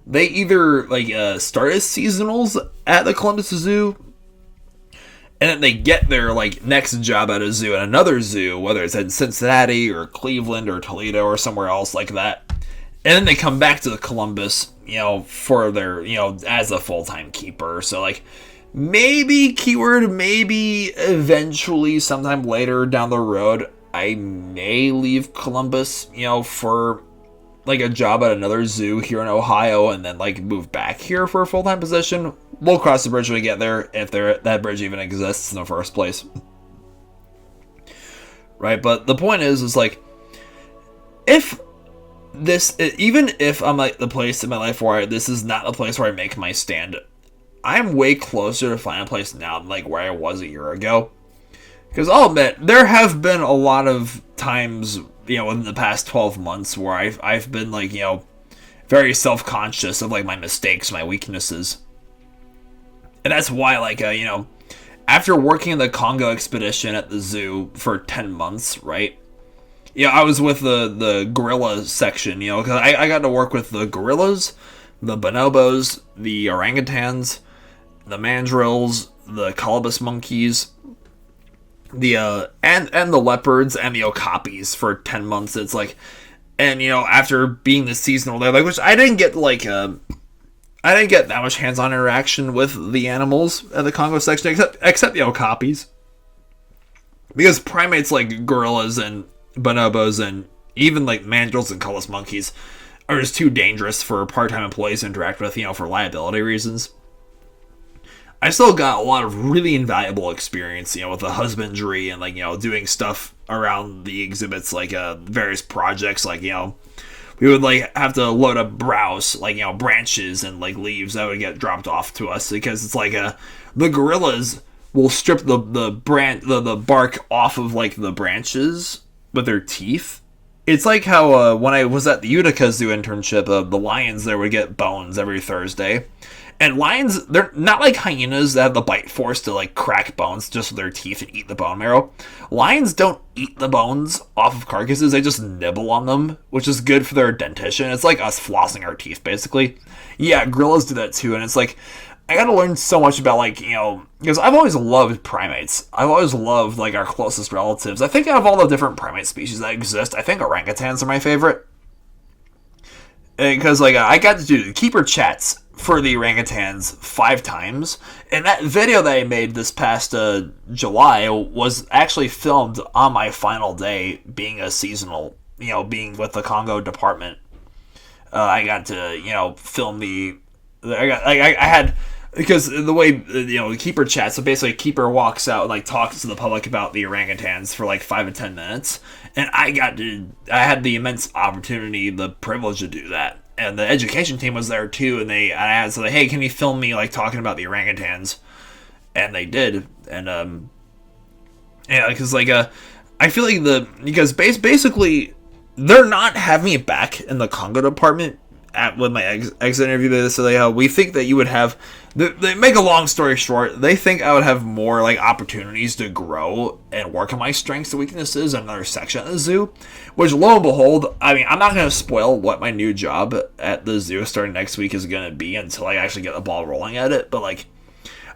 they either, start as seasonals at the Columbus Zoo, and then they get their, next job at a zoo at another zoo, whether it's in Cincinnati or Cleveland or Toledo or somewhere else like that. And then they come back to the Columbus, for their, as a full-time keeper. So, maybe eventually, sometime later down the road, I may leave Columbus, for, a job at another zoo here in Ohio, and then, move back here for a full-time position. We'll cross the bridge when we get there, if that bridge even exists in the first place. Right, but the point is even if I'm the place in my life where this is not the place where I make my stand, I'm way closer to finding a place now than where I was a year ago. Because I'll admit, there have been a lot of times, in the past 12 months where I've been very self-conscious of my mistakes, my weaknesses. And that's why after working in the Congo expedition at the zoo for 10 months, right? I was with the gorilla section, because I got to work with the gorillas, the bonobos, the orangutans, the mandrills, the colobus monkeys, the and the leopards and the okapis for 10 months. It's and after being the seasonal there, which I didn't get I didn't get that much hands-on interaction with the animals at the Congo section, except the okapis, because primates like gorillas and bonobos and even mandrills and colobus monkeys are just too dangerous for part-time employees to interact with, for liability reasons. I still got a lot of really invaluable experience, with the husbandry and doing stuff around the exhibits, various projects, we would have to load up browse, branches and leaves that would get dropped off to us, because it's the gorillas will strip the bark off of the branches with their teeth. It's how when I was at the Utica Zoo internship, the lions there would get bones every Thursday. And lions, they're not like hyenas that have the bite force to crack bones just with their teeth and eat the bone marrow. Lions don't eat the bones off of carcasses, they just nibble on them, which is good for their dentition. It's like us flossing our teeth, basically. Yeah, gorillas do that too, and it's I gotta learn so much about because I've always loved primates. I've always loved our closest relatives. I think out of all the different primate species that exist, I think orangutans are my favorite. Because I got to do keeper chats for the orangutans 5 times, and that video that I made this past July was actually filmed on my final day being a seasonal, being with the Congo department. I got to film I had, because the way the keeper chats, so basically a keeper walks out and talks to the public about the orangutans for 5 to 10 minutes, and I had the immense opportunity, the privilege to do that. And the education team was there too, and I asked, hey, can you film me talking about the orangutans? And they did. And yeah, because I feel because basically they're not having me back in the Congo department with my exit interview. They say we think that you would have. They make a long story short. They think I would have more opportunities to grow and work on my strengths and weaknesses in another section at the zoo. Which, lo and behold, I'm not going to spoil what my new job at the zoo starting next week is going to be until I actually get the ball rolling at it. But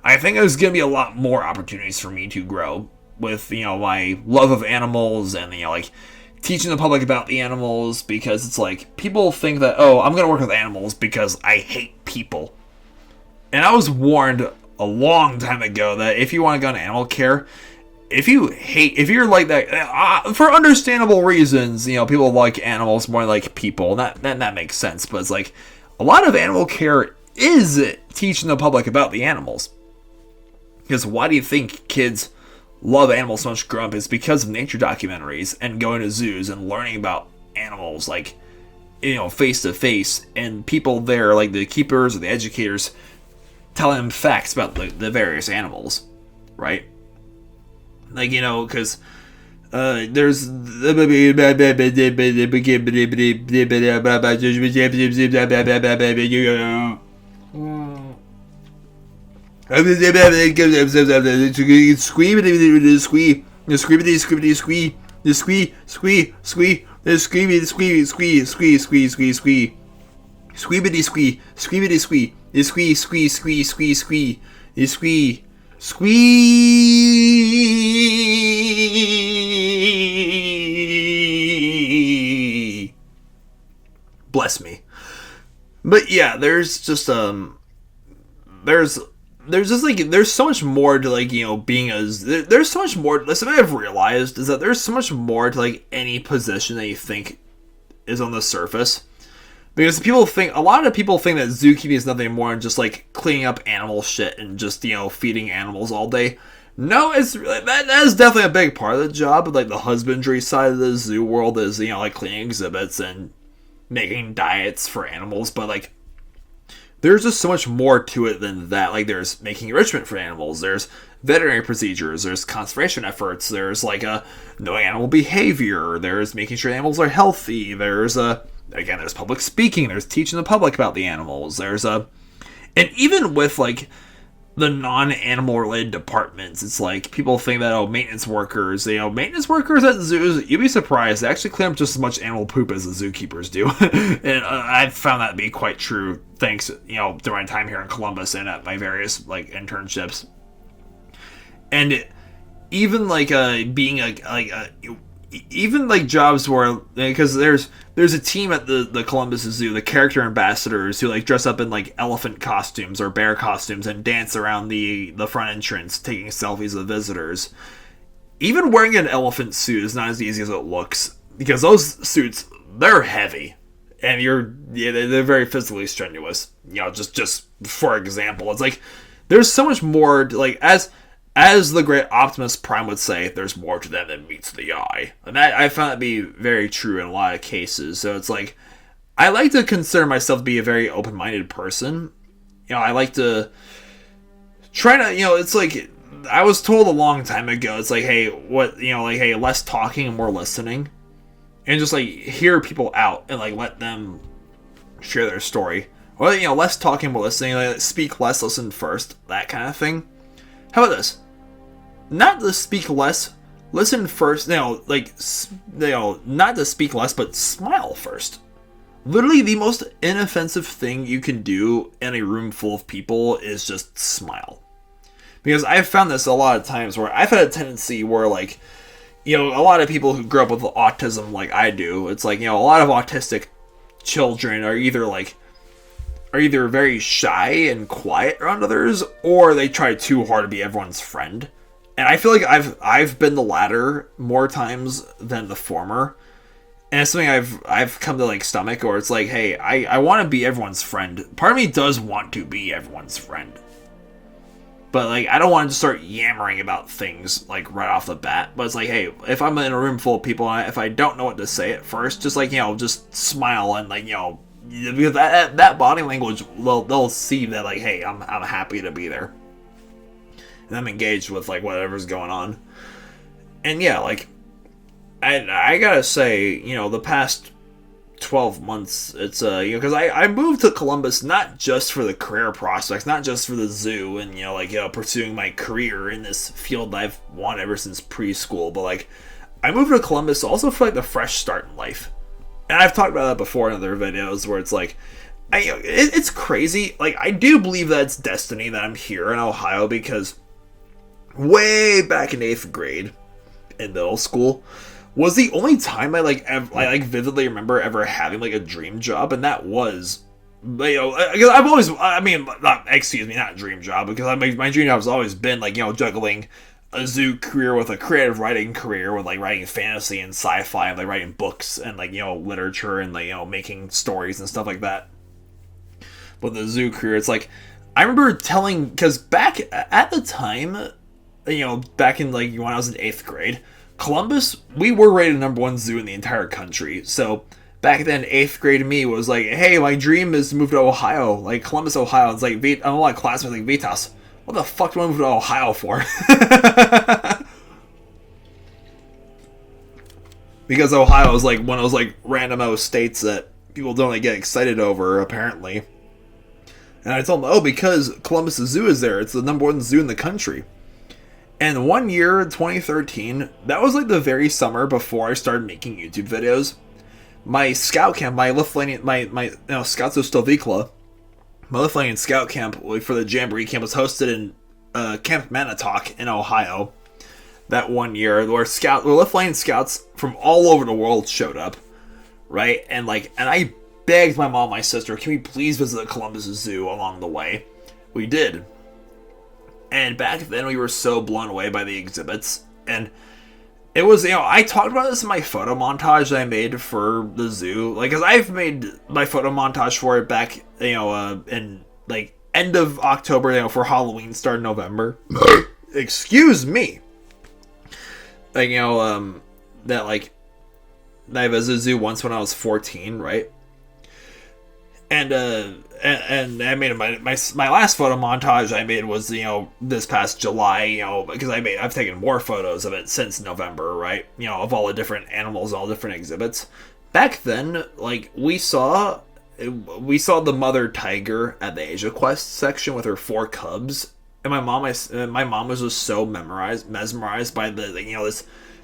I think there's going to be a lot more opportunities for me to grow with, you know, my love of animals and, you know, like, teaching the public about the animals, because it's like, people think that, oh, I'm going to work with animals because I hate people. And I was warned a long time ago that if you want to go into animal care, if you're like that, for understandable reasons, you know, people like animals more like people, and that makes sense, but it's like, a lot of animal care is teaching the public about the animals. Because why do you think kids love animals so much growing up? It's because of nature documentaries and going to zoos and learning about animals, like, you know, face to face, and people there, like the keepers or the educators, telling them facts about the various animals, right? Like, you know, because there's squeebity squee, squeebity squee, squee, squee, squee, squee, squee, squee, squee. Bless me. But yeah, there's just there's just like, there's so much more to, like, you know, being there's so much more. Listen, I've realized is that there's so much more to, like, any position that you think is on the surface. Because a lot of people think that zookeeping is nothing more than just, like, cleaning up animal shit and just, you know, feeding animals all day. No, that is definitely a big part of the job. But, like, the husbandry side of the zoo world is, you know, like, cleaning exhibits and making diets for animals. But, like, there's just so much more to it than that. Like, there's making enrichment for animals, there's veterinary procedures, there's conservation efforts, there's, like, knowing animal behavior, there's making sure animals are healthy, there's there's public speaking, there's teaching the public about the animals, and even with, like, the non-animal related departments, it's like, people think that, maintenance workers at zoos, you'd be surprised, they actually clean up just as much animal poop as the zookeepers do. And I've found that to be quite true, thanks, you know, through my time here in Columbus and at my various, like, internships. And even, like, even, like, jobs where, because there's a team at the Columbus Zoo, the character ambassadors, who, like, dress up in, like, elephant costumes or bear costumes and dance around the front entrance taking selfies of visitors. Even wearing an elephant suit is not as easy as it looks, because those suits, they're heavy, and they're very physically strenuous. You know, just for example, it's like, there's so much more to, like, as the great Optimus Prime would say, there's more to them than meets the eye. And that, I found that to be very true in a lot of cases. So it's like, I like to consider myself to be a very open-minded person. You know, I like to try to, you know, it's like, I was told a long time ago, it's like, hey, less talking and more listening. And just, like, hear people out and, like, let them share their story. Or, you know, less talking, more listening, like, speak less, listen first, that kind of thing. How about this? Not to speak less, listen first. Not to speak less, but smile first. Literally, the most inoffensive thing you can do in a room full of people is just smile. Because I've found this a lot of times where I've had a tendency where, like, you know, a lot of people who grew up with autism like I do, it's like, you know, a lot of autistic children are either very shy and quiet around others, or they try too hard to be everyone's friend. And I feel like I've been the latter more times than the former. And it's something I've come to, like, stomach, or it's like, hey, I want to be everyone's friend. Part of me does want to be everyone's friend. But, like, I don't want to just start yammering about things, like, right off the bat. But it's like, hey, if I'm in a room full of people, and if I don't know what to say at first, just, like, you know, just smile and, like, you know, because that body language, they'll see that, like, hey, I'm happy to be there. And I'm engaged with, like, whatever's going on. And yeah, like, I gotta say, you know, the past 12 months, it's, you know, because I moved to Columbus not just for the career prospects, not just for the zoo and, you know, like, you know, pursuing my career in this field that I've wanted ever since preschool, but, like, I moved to Columbus also for, like, the fresh start in life. And I've talked about that before in other videos where it's like, it's crazy. Like, I do believe that it's destiny that I'm here in Ohio, because way back in 8th grade in middle school was the only time I vividly remember ever having like a dream job, and that was, you know, because I've always, I mean, not a dream job, because my dream job has always been like, you know, juggling a zoo career with a creative writing career, with like writing fantasy and sci-fi and like writing books and like, you know, literature and like, you know, making stories and stuff like that. But the zoo career, it's like, I remember telling, because back at the time, you know, back in like when I was in 8th grade, Columbus, we were rated #1 zoo in the entire country. So back then, 8th grade me was like, hey, my dream is to move to Ohio, like Columbus, Ohio. It's like, I'm a lot of classmates like, Vitas, what the fuck do I move to Ohio for? Because Ohio is like one of those like random states that people don't like, get excited over, apparently. And I told them, oh, because Columbus Zoo is there. It's the #1 zoo in the country. And one year, 2013, that was like the very summer before I started making YouTube videos. My scout camp, my Lithuanian, my Skizzo Stovykla, my Lithuanian scout camp for the Jamboree camp was hosted in Camp Manitok in Ohio that one year, where Lithuanian scouts from all over the world showed up, right? And I begged my mom, my sister, can we please visit the Columbus Zoo along the way? We did. And back then, we were so blown away by the exhibits. And it was, you know, I talked about this in my photo montage that I made for the zoo. Like, because I've made my photo montage for it back, you know, in, like, end of October, you know, for Halloween, start of November. Excuse me. Like, you know, that I visited the zoo once when I was 14, right? And I made my last photo montage I made was, you know, this past July, you know, because I've taken more photos of it since November, right? You know, of all the different animals, all different exhibits. Back then, like, we saw the mother tiger at the Asia Quest section with her 4 cubs, and my mom was just so mesmerized by the, you know,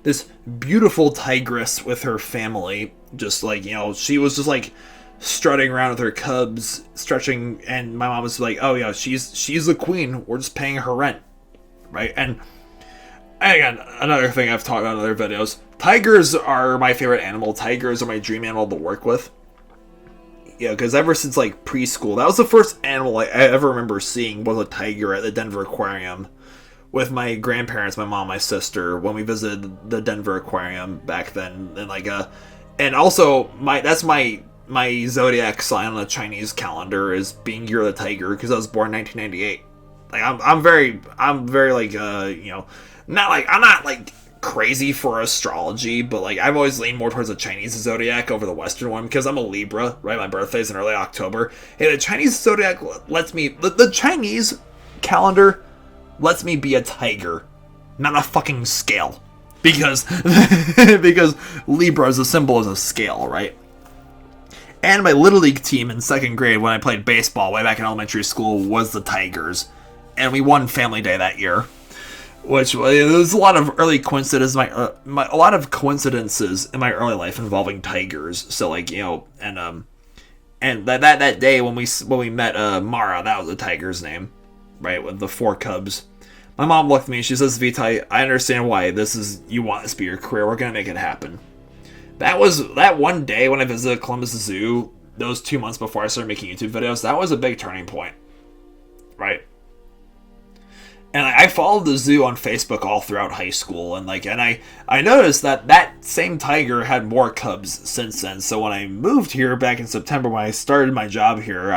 this beautiful tigress with her family, just like, you know, she was just like strutting around with her cubs, stretching, and my mom was like, oh yeah, she's the queen, we're just paying her rent, right? And again, another thing I've talked about in other videos, tigers are my favorite animal. Tigers are my dream animal to work with. Yeah, because ever since like preschool, that was the first animal I ever remember seeing, was a tiger at the Denver Aquarium with my grandparents, my mom, my sister, when we visited the Denver Aquarium back then. And like and also that's my zodiac sign on the Chinese calendar is being Year of the Tiger, because I was born in 1998. Like, I'm very like, you know, I'm not like crazy for astrology, but like I've always leaned more towards the Chinese zodiac over the Western one, because I'm a Libra, right? My birthday's in early October, and the Chinese zodiac lets me, the Chinese calendar lets me be a tiger, not a fucking scale, because because Libra is a symbol as a scale, right? And my Little League team in 2nd grade, when I played baseball way back in elementary school, was the Tigers. And we won Family Day that year. Which, there's a lot of early coincidences, a lot of coincidences in my early life involving tigers. So, like, you know, and that day when we met Mara, that was the tiger's name, right, with the 4 cubs. My mom looked at me and she says, Vitai, I understand why you want this to be your career. We're going to make it happen. That one day when I visited Columbus Zoo, those 2 months before I started making YouTube videos, that was a big turning point, right? And I followed the zoo on Facebook all throughout high school, and I noticed that same tiger had more cubs since then. So when I moved here back in September, when I started my job here,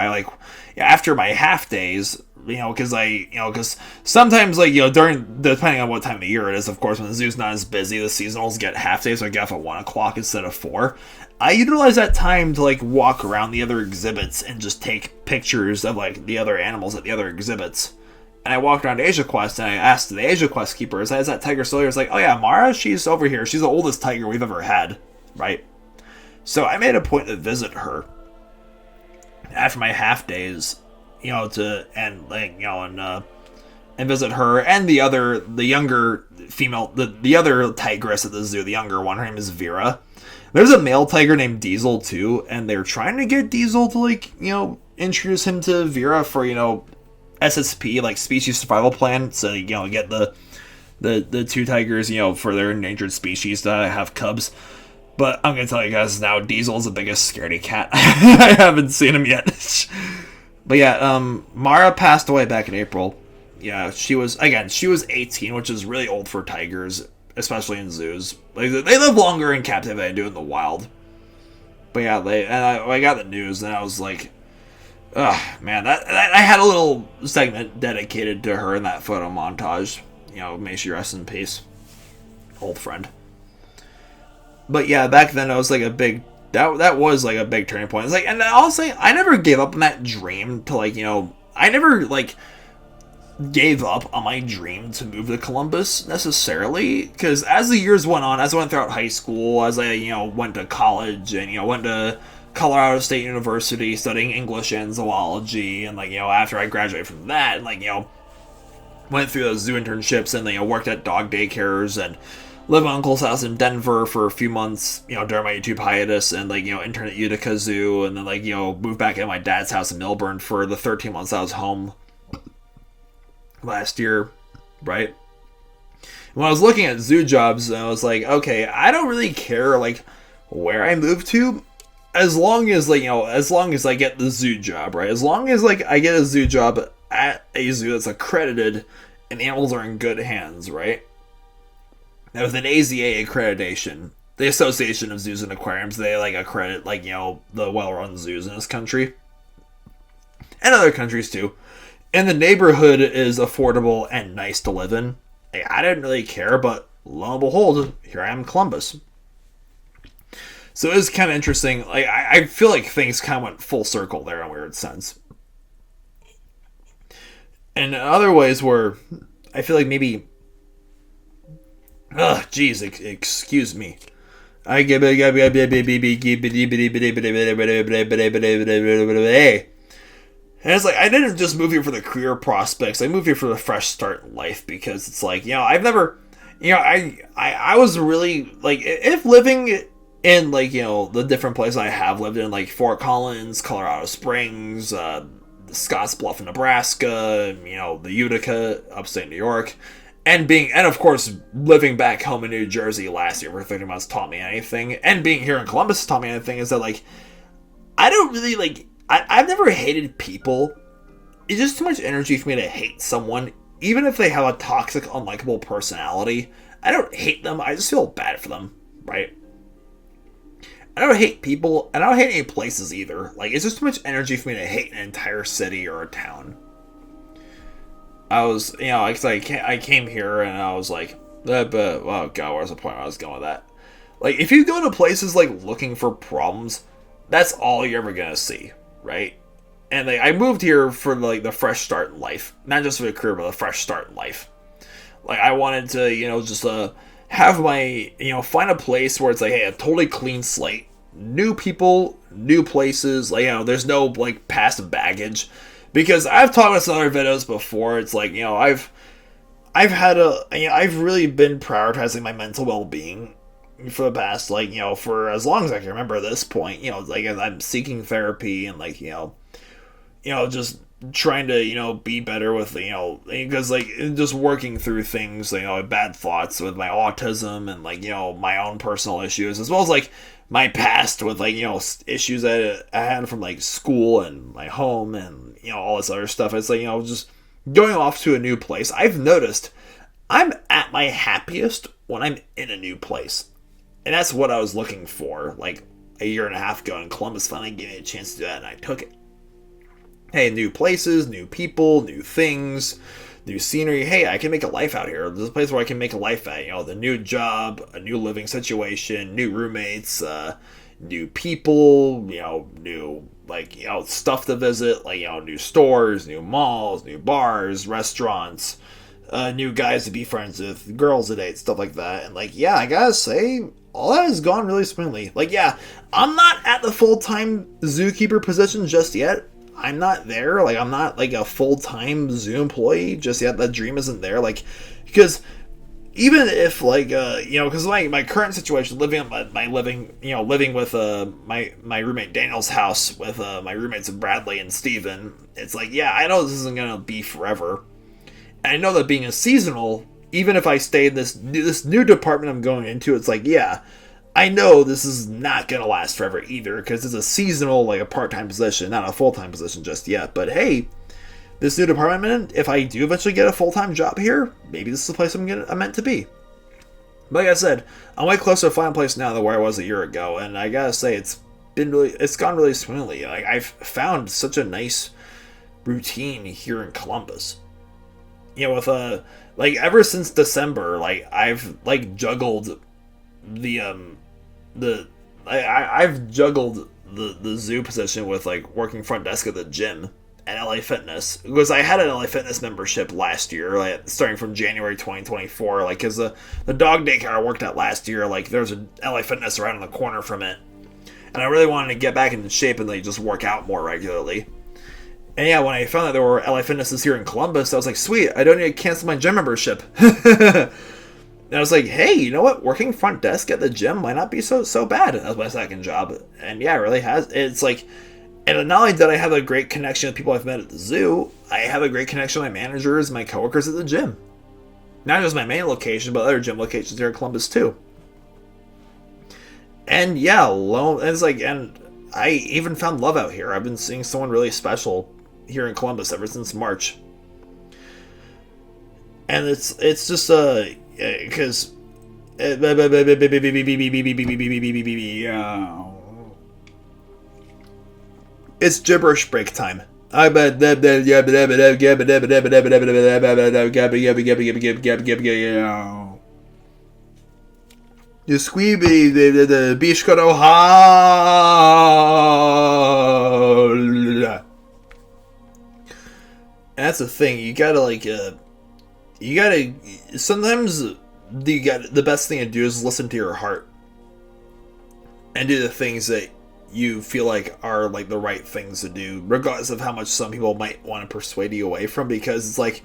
after my half days, because sometimes, depending on what time of year it is, of course, when the zoo's not as busy, the seasonals get half days, so I get off at 1 o'clock instead of 4. I utilize that time to walk around the other exhibits and just take pictures of the other animals at the other exhibits. And I walked around Asia Quest and I asked the Asia Quest keeper, is that tiger still here? It's like, oh yeah, Mara, she's over here. She's the oldest tiger we've ever had, right? So I made a point to visit her after my half days, and visit her and the younger female, the other tigress at the zoo, the younger one. Her name is Vera. There's a male tiger named Diesel too, and they're trying to get Diesel to introduce him to Vera for SSP, like species survival plan, so get the two tigers, for their endangered species to have cubs. But I'm gonna tell you guys now, Diesel's the biggest scaredy cat. I haven't seen him yet. But yeah, Mara passed away back in April. Yeah, she was 18, which is really old for tigers, especially in zoos. Like they live longer in captivity than they do in the wild. But yeah, I got the news and I was like, oh man, that I had a little segment dedicated to her in that photo montage. May she rest in peace, old friend. But yeah, back then I was like a big that was like a big turning point. It's like, and I'll say I never gave up on that dream to I never gave up on my dream to move to Columbus necessarily, because as the years went on, as I went throughout high school, as I went to college and went to Colorado State University studying English and zoology, and after I graduated from that, and went through those zoo internships and worked at dog daycares and lived at my uncle's house in Denver for a few months, during my YouTube hiatus, and interned at Utica Zoo, and then moved back at my dad's house in Milburn for the 13 months I was home last year, right? When I was looking at zoo jobs, I was like, okay, I don't really care where I move to, as long as I get the zoo job, right? As long as I get a zoo job at a zoo that's accredited and animals are in good hands, right? Now with an AZA accreditation, the Association of Zoos and Aquariums, they accredit the well-run zoos in this country and other countries too. And the neighborhood is affordable and nice to live in. I didn't really care, but lo and behold, here I am in Columbus. So it was kind of interesting. I feel like things kind of went full circle there in a weird sense. And in other ways where I feel like maybe... excuse me. I get... And it's I didn't just move here for the career prospects. I moved here for the fresh start in life, because it's I've never, I was really, if living in, the different places I have lived in, Fort Collins, Colorado Springs, Scottsbluff, Nebraska, the Utica, upstate New York, and of course, living back home in New Jersey last year for 30 months taught me anything, and being here in Columbus taught me anything, is that, I don't really, I've never hated people. It's just too much energy for me to hate someone, even if they have a toxic, unlikable personality. I don't hate them, I just feel bad for them, right? I don't hate people, and I don't hate any places either. It's just too much energy for me to hate an entire city or a town. I was, because I came here and I was like, oh god, where's the point where I was going with that? If you go to places looking for problems, that's all you're ever gonna see, right? And I moved here for the fresh start in life, not just for the career, but the fresh start in life. I wanted to, just have my, find a place where it's hey, a totally clean slate, new people, new places, there's no past baggage, because I've talked about some other videos before. It's I've had I've really been prioritizing my mental well-being for the past, for as long as I can remember at this point, as I'm seeking therapy and, just trying to, be better with, because, just working through things, bad thoughts with my autism and, my own personal issues, as well as, my past with, issues that I had from, school and my home and, all this other stuff. It's, just going off to a new place. I've noticed I'm at my happiest when I'm in a new place. And that's what I was looking for, a year and a half ago, and Columbus finally gave me a chance to do that, and I took it. Hey, new places, new people, new things, new scenery. Hey, I can make a life out here. There's a place where I can make a life at. The new job, a new living situation, new roommates, new people, new, stuff to visit, new stores, new malls, new bars, restaurants, new guys to be friends with, girls to date, stuff like that. And, yeah, I gotta say, all that has gone really smoothly. I'm not at the full-time zookeeper position just yet. I'm not there. I'm not, a full-time zoo employee just yet. That dream isn't there. Because even if like because my current situation, living at living with my roommate Daniel's house with my roommates Bradley and Steven, it's like, yeah, I know this isn't gonna be forever, and I know that being a seasonal, even if I stay in this new department I'm going into, it's like, yeah, I know this is not gonna last forever either, because it's a seasonal, like a part-time position, not a full-time position just yet. But hey, this new department I'm in, if I do eventually get a full-time job here, maybe this is the place I'm meant to be. But like I said, I'm way closer to finding a place now than where I was a year ago, and I gotta say, it's gone really smoothly. Like, I've found such a nice routine here in Columbus. With like, ever since December, like, I've like juggled I've juggled the zoo position with like working front desk at the gym at LA Fitness, because I had an LA Fitness membership last year, like starting from January 2024, like because the dog daycare I worked at last year, like there's a LA Fitness right on the corner from it, and I really wanted to get back into shape and like just work out more regularly. And yeah, when I found out there were LA Fitnesses here in Columbus, I was like, sweet, I don't need to cancel my gym membership. And I was like, hey, you know what? Working front desk at the gym might not be so bad. That was my second job. And yeah, it really has. It's like, and not only did I have a great connection with people I've met at the zoo, I have a great connection with my managers, my coworkers at the gym. Not just my main location, but other gym locations here in Columbus too. And yeah, and I even found love out here. I've been seeing someone really special here in Columbus ever since March. And it's just because it's gibberish break time. You squeeby the bishkoto ha. That's the thing. You gotta sometimes the best thing to do is listen to your heart and do the things that you feel like are like the right things to do, regardless of how much some people might want to persuade you away from, because it's like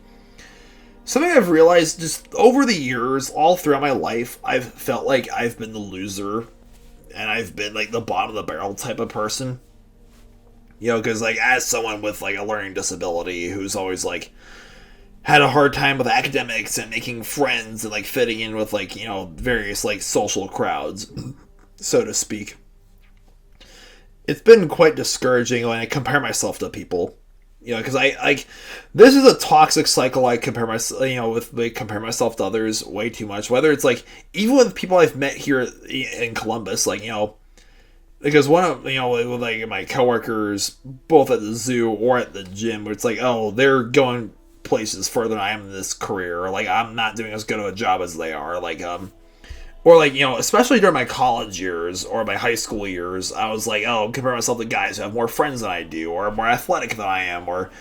something I've realized just over the years, all throughout my life, I've felt like I've been the loser and I've been like the bottom of the barrel type of person. Because like, as someone with like a learning disability who's always like had a hard time with academics and making friends and like fitting in with like, various like social crowds, so to speak, it's been quite discouraging when I compare myself to people. Because this is a toxic cycle. I compare myself, compare myself to others way too much. Whether it's like even with people I've met here in Columbus, because one of with like my coworkers, both at the zoo or at the gym, where it's like, oh, they're going places further than I am in this career, or like I'm not doing as good of a job as they are, or like, especially during my college years or my high school years, I was like, oh, compare myself to guys who have more friends than I do, or more athletic than I am, or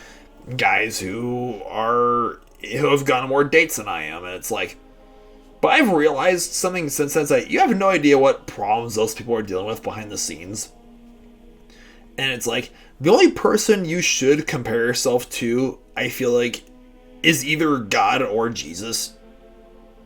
guys who have gone on more dates than I am. And it's like, but I've realized something since then, that you have no idea what problems those people are dealing with behind the scenes. And it's like, the only person you should compare yourself to, I feel like, is either God or Jesus.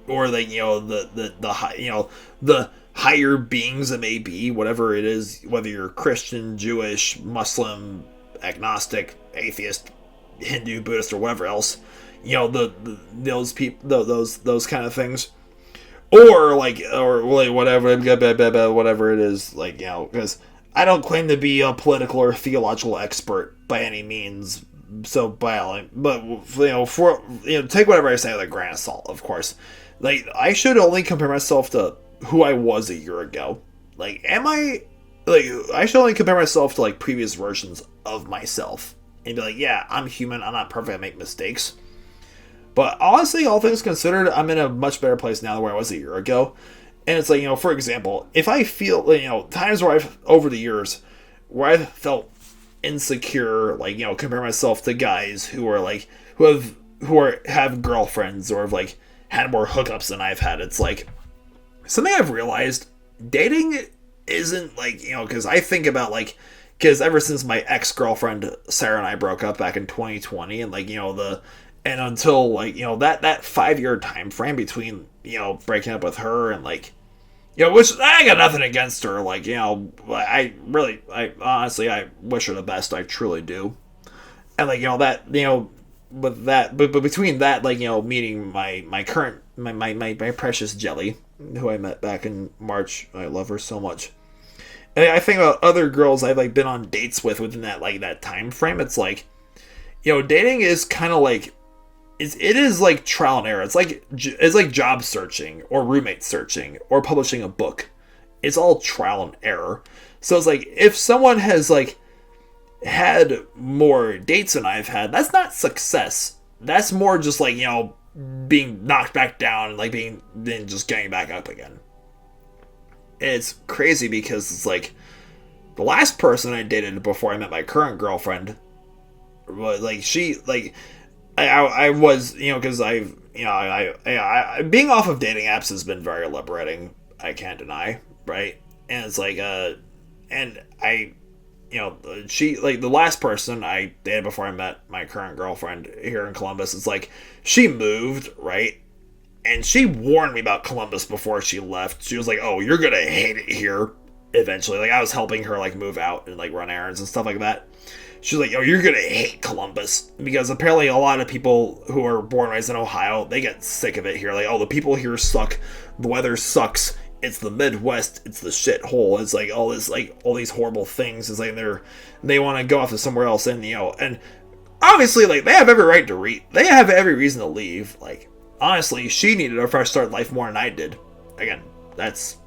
Or like, the higher beings that may be, whatever it is, whether you're Christian, Jewish, Muslim, agnostic, atheist, Hindu, Buddhist, or whatever else, those people, those kind of things, or whatever it is, because I don't claim to be a political or theological expert by any means. So, but take whatever I say with a grain of salt, of course. Like, I should only compare myself to who I was a year ago. Like, I should only compare myself to, like, previous versions of myself. And be like, yeah, I'm human, I'm not perfect, I make mistakes. But honestly, all things considered, I'm in a much better place now than where I was a year ago. And it's like, for example, if I feel, times where over the years, where I've felt insecure, compare myself to guys who are, have girlfriends or have, had more hookups than I've had. It's like something I've realized, dating isn't because I think about because ever since my ex-girlfriend Sarah and I broke up back in 2020, and And until like, that 5 year time frame between, breaking up with her and like, which I got nothing against her. Like, I honestly, I wish her the best. I truly do. And like, with that, but between that, like, meeting my current, my precious Jelly, who I met back in March. I love her so much. And I think about other girls I've like been on dates with within that time frame. It's like, dating is kind of like, it is like trial and error. It's like job searching or roommate searching or publishing a book. It's all trial and error. So it's like, if someone has like had more dates than I've had, that's not success. That's more just like, being knocked back down and like then just getting back up again. It's crazy because it's like the last person I dated before I met my current girlfriend was like, she like, I was, because I being off of dating apps has been very liberating. I can't deny, right? And it's like, and I, she, like, the last person I dated before I met my current girlfriend here in Columbus, it's like, she moved, right? And she warned me about Columbus before she left. She was like, oh, you're gonna hate it here eventually. Like, I was helping her, like, move out and, like, run errands and stuff like that. She's like, oh, you're gonna hate Columbus. Because apparently a lot of people who are born and raised in Ohio, they get sick of it here. Like, oh, the people here suck. The weather sucks. It's the Midwest. It's the shithole. It's like all this, like, all these horrible things. It's like they want to go off to somewhere else. And, and obviously, like, they have every right to they have every reason to leave. Like, honestly, she needed a fresh start in life more than I did. Again, that's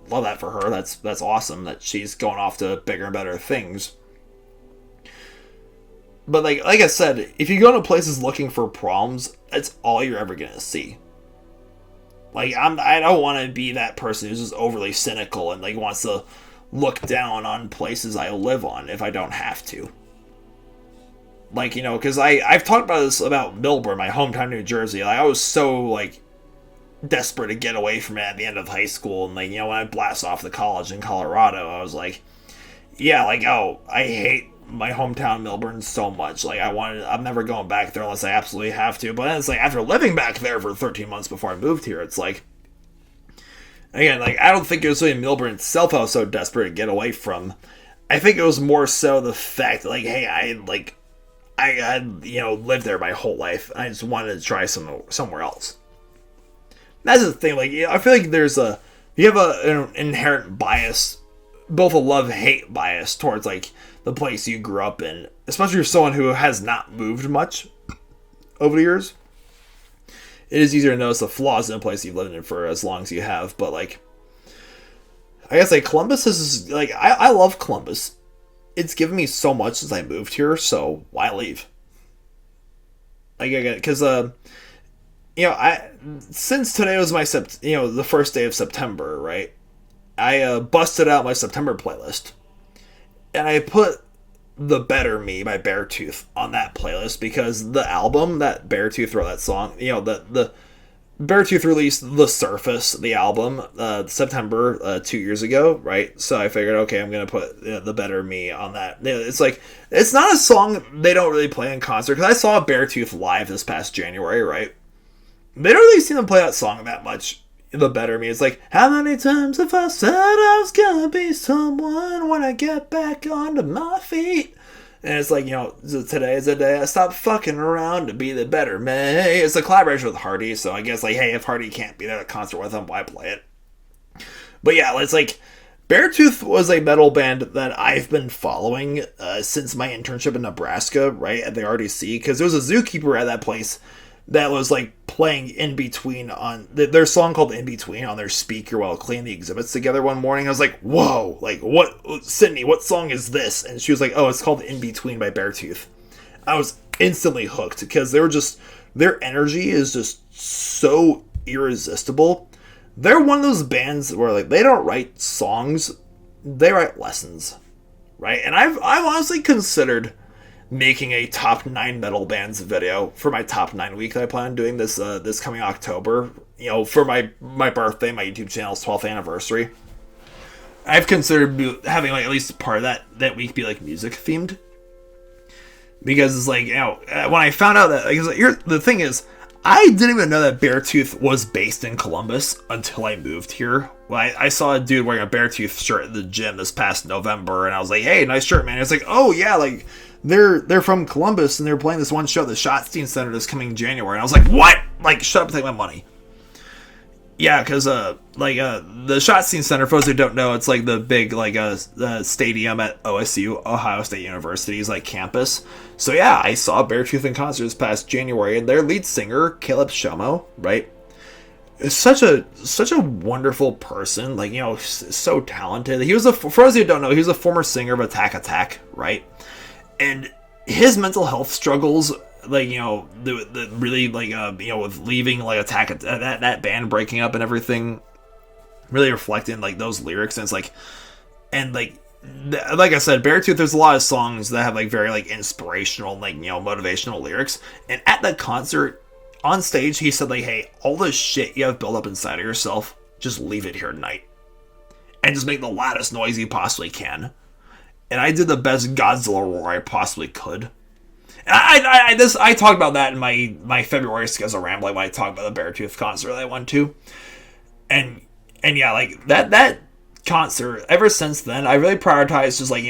love that for her. That's awesome that she's going off to bigger and better things. But like I said, if you go to places looking for problems, that's all you're ever gonna see. Like, I don't want to be that person who's just overly cynical and like wants to look down on places I live on if I don't have to. Like, because I've talked about this about Millburn, my hometown, New Jersey. Like, I was so like desperate to get away from it at the end of high school, and like, when I blast off to college in Colorado, I was like, yeah, like, oh, I hate my hometown Millburn so much. Like, I'm never going back there unless I absolutely have to. But then it's like, after living back there for 13 months before I moved here, it's like, again, like, I don't think it was really Millburn itself I was so desperate to get away from. I think it was more so the fact that, like, hey, I lived there my whole life. I just wanted to try somewhere else. That's the thing. Like, I feel like you have an inherent bias, both a love-hate bias towards like the place you grew up in, especially for someone who has not moved much over the years. It is easier to notice the flaws in a place you've lived in for as long as you have. But like, I guess like Columbus is like, I love Columbus. It's given me so much since I moved here, so why leave? Like, because since today was my the first day of September, right? I busted out my September playlist, and I put "The Better Me" by Beartooth on that playlist because the album that Beartooth wrote, that song, the Beartooth released The Surface, the album, September 2 years ago, right? So I figured, okay, I'm gonna put "The Better Me" on that. It's like, it's not a song they don't really play in concert, because I saw Beartooth live this past January, right? They don't really seem to play that song that much. The Better Me. It's like, how many times have I said I was gonna be someone when I get back onto my feet? And it's like, today is the day I stop fucking around to be the better me. It's a collaboration with Hardy, so I guess, like, hey, if Hardy can't be there at a concert with him, why play it? But yeah, it's like, Beartooth was a metal band that I've been following since my internship in Nebraska, right, at the RDC, because there was a zookeeper at that place that was like playing In Between on their song called In Between on their speaker while cleaning the exhibits together one morning. I was like, whoa, like, what, Sydney, what song is this? And she was like, oh, it's called In Between by Beartooth. I was instantly hooked because their energy is just so irresistible. They're one of those bands where like they don't write songs, they write lessons, right? And I've honestly considered making a top 9 metal bands video for my top 9 week that I plan on doing this coming October, for my birthday, my YouTube channel's 12th anniversary. I've considered having like at least part of that week be like music themed, because it's like, when I found out that, the thing is, I didn't even know that Beartooth was based in Columbus until I moved here. Well, I saw a dude wearing a Beartooth shirt at the gym this past November, and I was like, hey, nice shirt, man. It's like, oh yeah, like they're from Columbus and they're playing this one show at the Schottenstein Center this coming January. And I was like, what? Like, shut up and take my money. Yeah, because the Schottenstein Center, for those who don't know, it's like the big stadium at OSU, Ohio State University's like campus. So yeah, I saw Beartooth in concert this past January, and their lead singer Caleb Shomo, right, is such a wonderful person. Like, so talented. He was for those who don't know, he was a former singer of Attack, right, and his mental health struggles, like, the really, like, with leaving, like, Attack, that band breaking up and everything, really reflecting, like, those lyrics. And it's like, and like I said, Beartooth, there's a lot of songs that have, like, very, like, inspirational, like, motivational lyrics. And at that concert, on stage, he said, like, hey, all the shit you have built up inside of yourself, just leave it here tonight, and just make the loudest noise you possibly can. And I did the best Godzilla roar I possibly could. I talked about that in my February Skizzo Ramble when I talked about the Beartooth concert that I went to, and yeah, like that concert. Ever since then, I really prioritized just, like,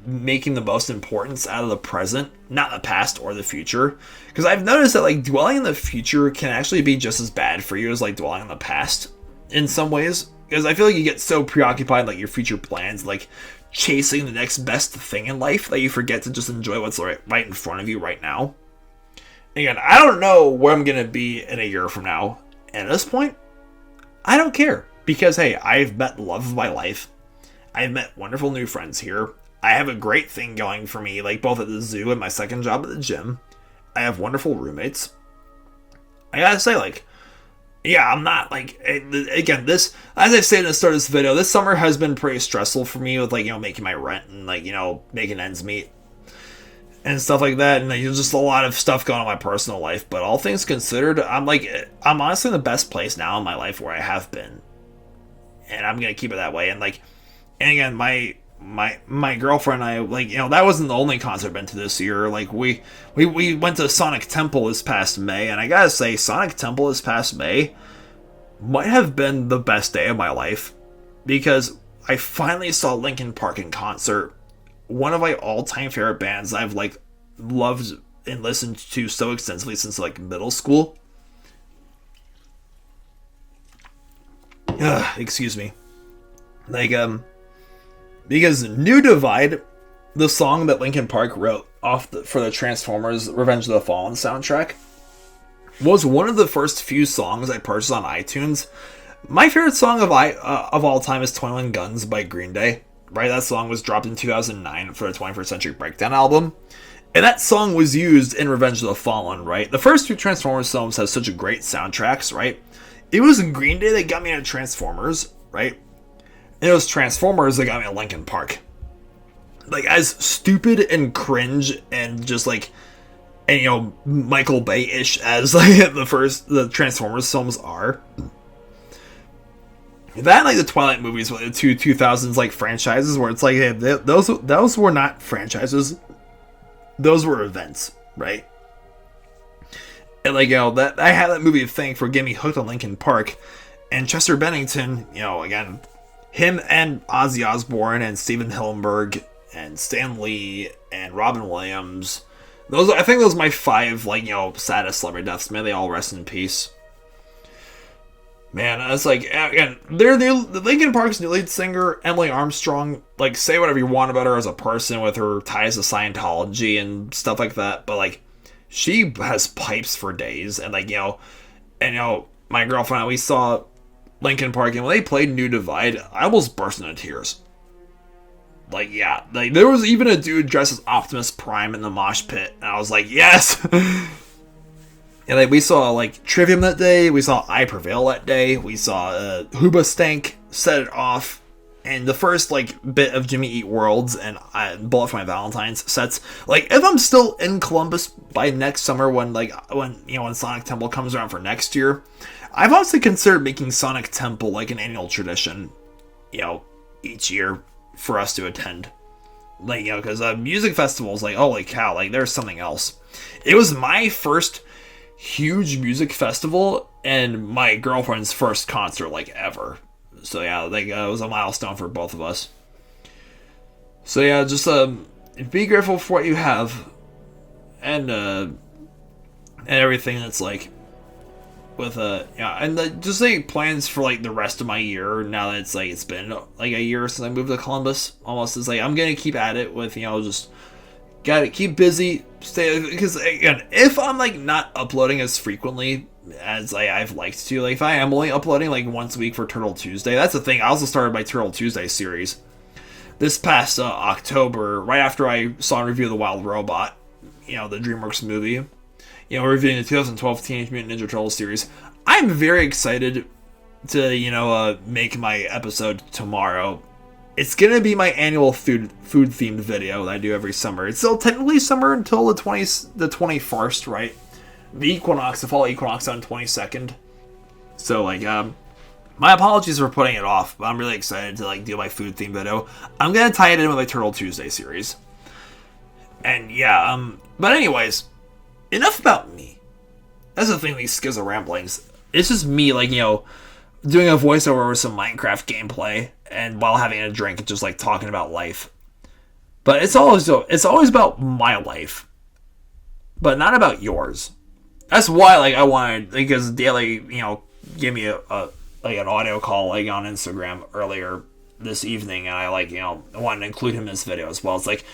making the most importance out of the present, not the past or the future, because I've noticed that, like, dwelling in the future can actually be just as bad for you as, like, dwelling in the past in some ways, because I feel like you get so preoccupied, like, your future plans, like chasing the next best thing in life, that you forget to just enjoy what's right in front of you right now. Again, I don't know where I'm going to be in a year from now. And at this point, I don't care. Because, hey, I've met the love of my life. I've met wonderful new friends here. I have a great thing going for me, like, both at the zoo and my second job at the gym. I have wonderful roommates. I gotta say, like, yeah, I'm not, like, again, this, as I said in the start of this video, this summer has been pretty stressful for me with, like, making my rent and, like, making ends meet and stuff like that, and there's just a lot of stuff going on in my personal life. But all things considered, I'm honestly in the best place now in my life where I have been, and I'm gonna keep it that way. And, like, and again, my girlfriend and I, like, that wasn't the only concert I've been to this year. Like, we went to Sonic Temple this past May, and I gotta say, Sonic Temple this past May might have been the best day of my life, because I finally saw Linkin Park in concert, one of my all-time favorite bands I've, like, loved and listened to so extensively since, like, middle school. Excuse me. Like, because New Divide, the song that Linkin Park wrote for the Transformers Revenge of the Fallen soundtrack, was one of the first few songs I purchased on iTunes. My favorite song of all time is 21 Guns by Green Day. Right, that song was dropped in 2009 for the 21st Century Breakdown album. And that song was used in Revenge of the Fallen, right? The first two Transformers films have such great soundtracks, right? It was Green Day that got me into Transformers, right? And it was Transformers that got me into Linkin Park. Like, as stupid and cringe and just, like, and, Michael Bay-ish as, like, the Transformers films are, that, like, the Twilight movies, the 2000s, like, franchises, where it's like, hey, those were not franchises, those were events, right? And, like, that I had that movie thing for getting me hooked on Linkin Park, and Chester Bennington, again, him and Ozzy Osbourne and Steven Hillenburg and Stan Lee and Robin Williams, I think those are my 5, like, saddest celebrity deaths. May they all rest in peace. Man, it's like, again, the Linkin Park's new lead singer, Emily Armstrong, like, say whatever you want about her as a person with her ties to Scientology and stuff like that, but, like, she has pipes for days. And, like, my girlfriend and I, we saw Linkin Park, and when they played New Divide, I almost burst into tears. Like, yeah, like, there was even a dude dressed as Optimus Prime in the mosh pit, and I was like, yes! And, like, we saw, like, Trivium that day, we saw I Prevail that day, we saw Hooba Stank Set It Off, and the first, like, bit of Jimmy Eat Worlds and Bullet for My Valentine's sets. Like, if I'm still in Columbus by next summer when Sonic Temple comes around for next year, I've also considered making Sonic Temple, like, an annual tradition, each year for us to attend. like, because music festivals, like, holy cow, like, there's something else. It was my first huge music festival and my girlfriend's first concert, like, ever. So yeah, like, it was a milestone for both of us. So yeah, just be grateful for what you have, and everything that's like with and just like plans for like the rest of my year. Now that it's been like a year since I moved to Columbus, almost, it's like I'm gonna keep at it with just gotta keep busy, stay, because again, if I'm like not uploading as frequently as I've liked to, like if I am only uploading like once a week for Turtle Tuesday, that's the thing. I also started my Turtle Tuesday series this past October, right after I saw a review of The Wild Robot, the DreamWorks movie. Reviewing the 2012 Teenage Mutant Ninja Turtles series. I'm very excited to, make my episode tomorrow. It's gonna be my annual food themed video that I do every summer. It's still technically summer until the 21st, right? The fall equinox on 22nd. So my apologies for putting it off, but I'm really excited to do my food themed video. I'm gonna tie it in with my Turtle Tuesday series. And but anyways, enough about me. That's the thing with these skizzo ramblings. It's just me, doing a voiceover with some Minecraft gameplay, and while having a drink, and just talking about life. But it's always about my life, but not about yours. That's why I wanted, because Daly gave me an audio call on Instagram earlier this evening, and I wanted to include him in this video as well. It's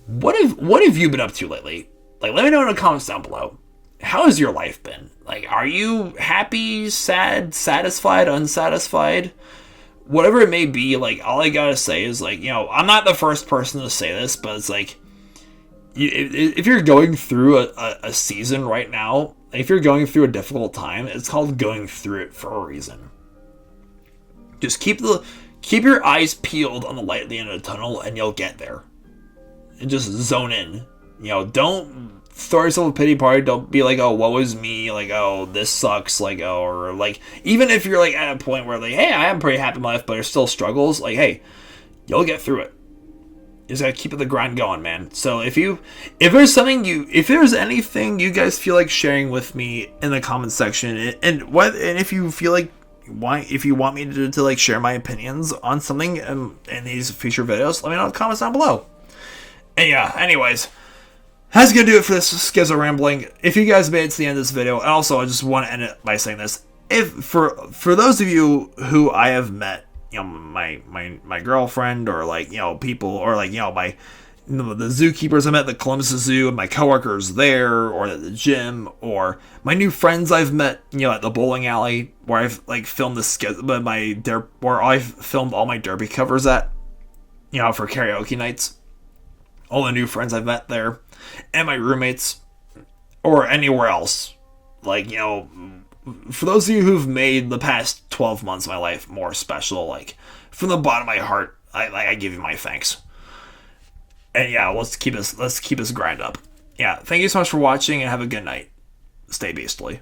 what have you been up to lately? Let me know in the comments down below. How has your life been? Are you happy, sad, satisfied, unsatisfied? Whatever it may be, all I gotta say is, I'm not the first person to say this, but it's if you're going through a season right now, if you're going through a difficult time, it's called going through it for a reason. Just keep your eyes peeled on the light at the end of the tunnel, and you'll get there. And just zone in. Don't throw yourself a pity party. Don't be oh, woe is me. Oh, this sucks. Or even if you're at a point where hey, I am pretty happy in my life, but there's still struggles. Hey, you'll get through it. You just gotta keep the grind going, man. So if there's anything you guys feel like sharing with me in the comment section, and if you feel if you want me to share my opinions on something in these future videos, let me know in the comments down below. And anyways, that's gonna do it for this skizzo rambling. If you guys made it to the end of this video, and also I just want to end it by saying this: if for those of you who I have met, my girlfriend, or people, or my the zookeepers I met at the Columbus Zoo, and my coworkers there, or at the gym, or my new friends I've met, at the bowling alley where I've filmed where I've filmed all my derby covers at, for karaoke nights. All the new friends I've met there, and my roommates, or anywhere else. For those of you who've made the past 12 months of my life more special, from the bottom of my heart, I give you my thanks. And let's keep this grind up. Thank you so much for watching, and have a good night. Stay beastly.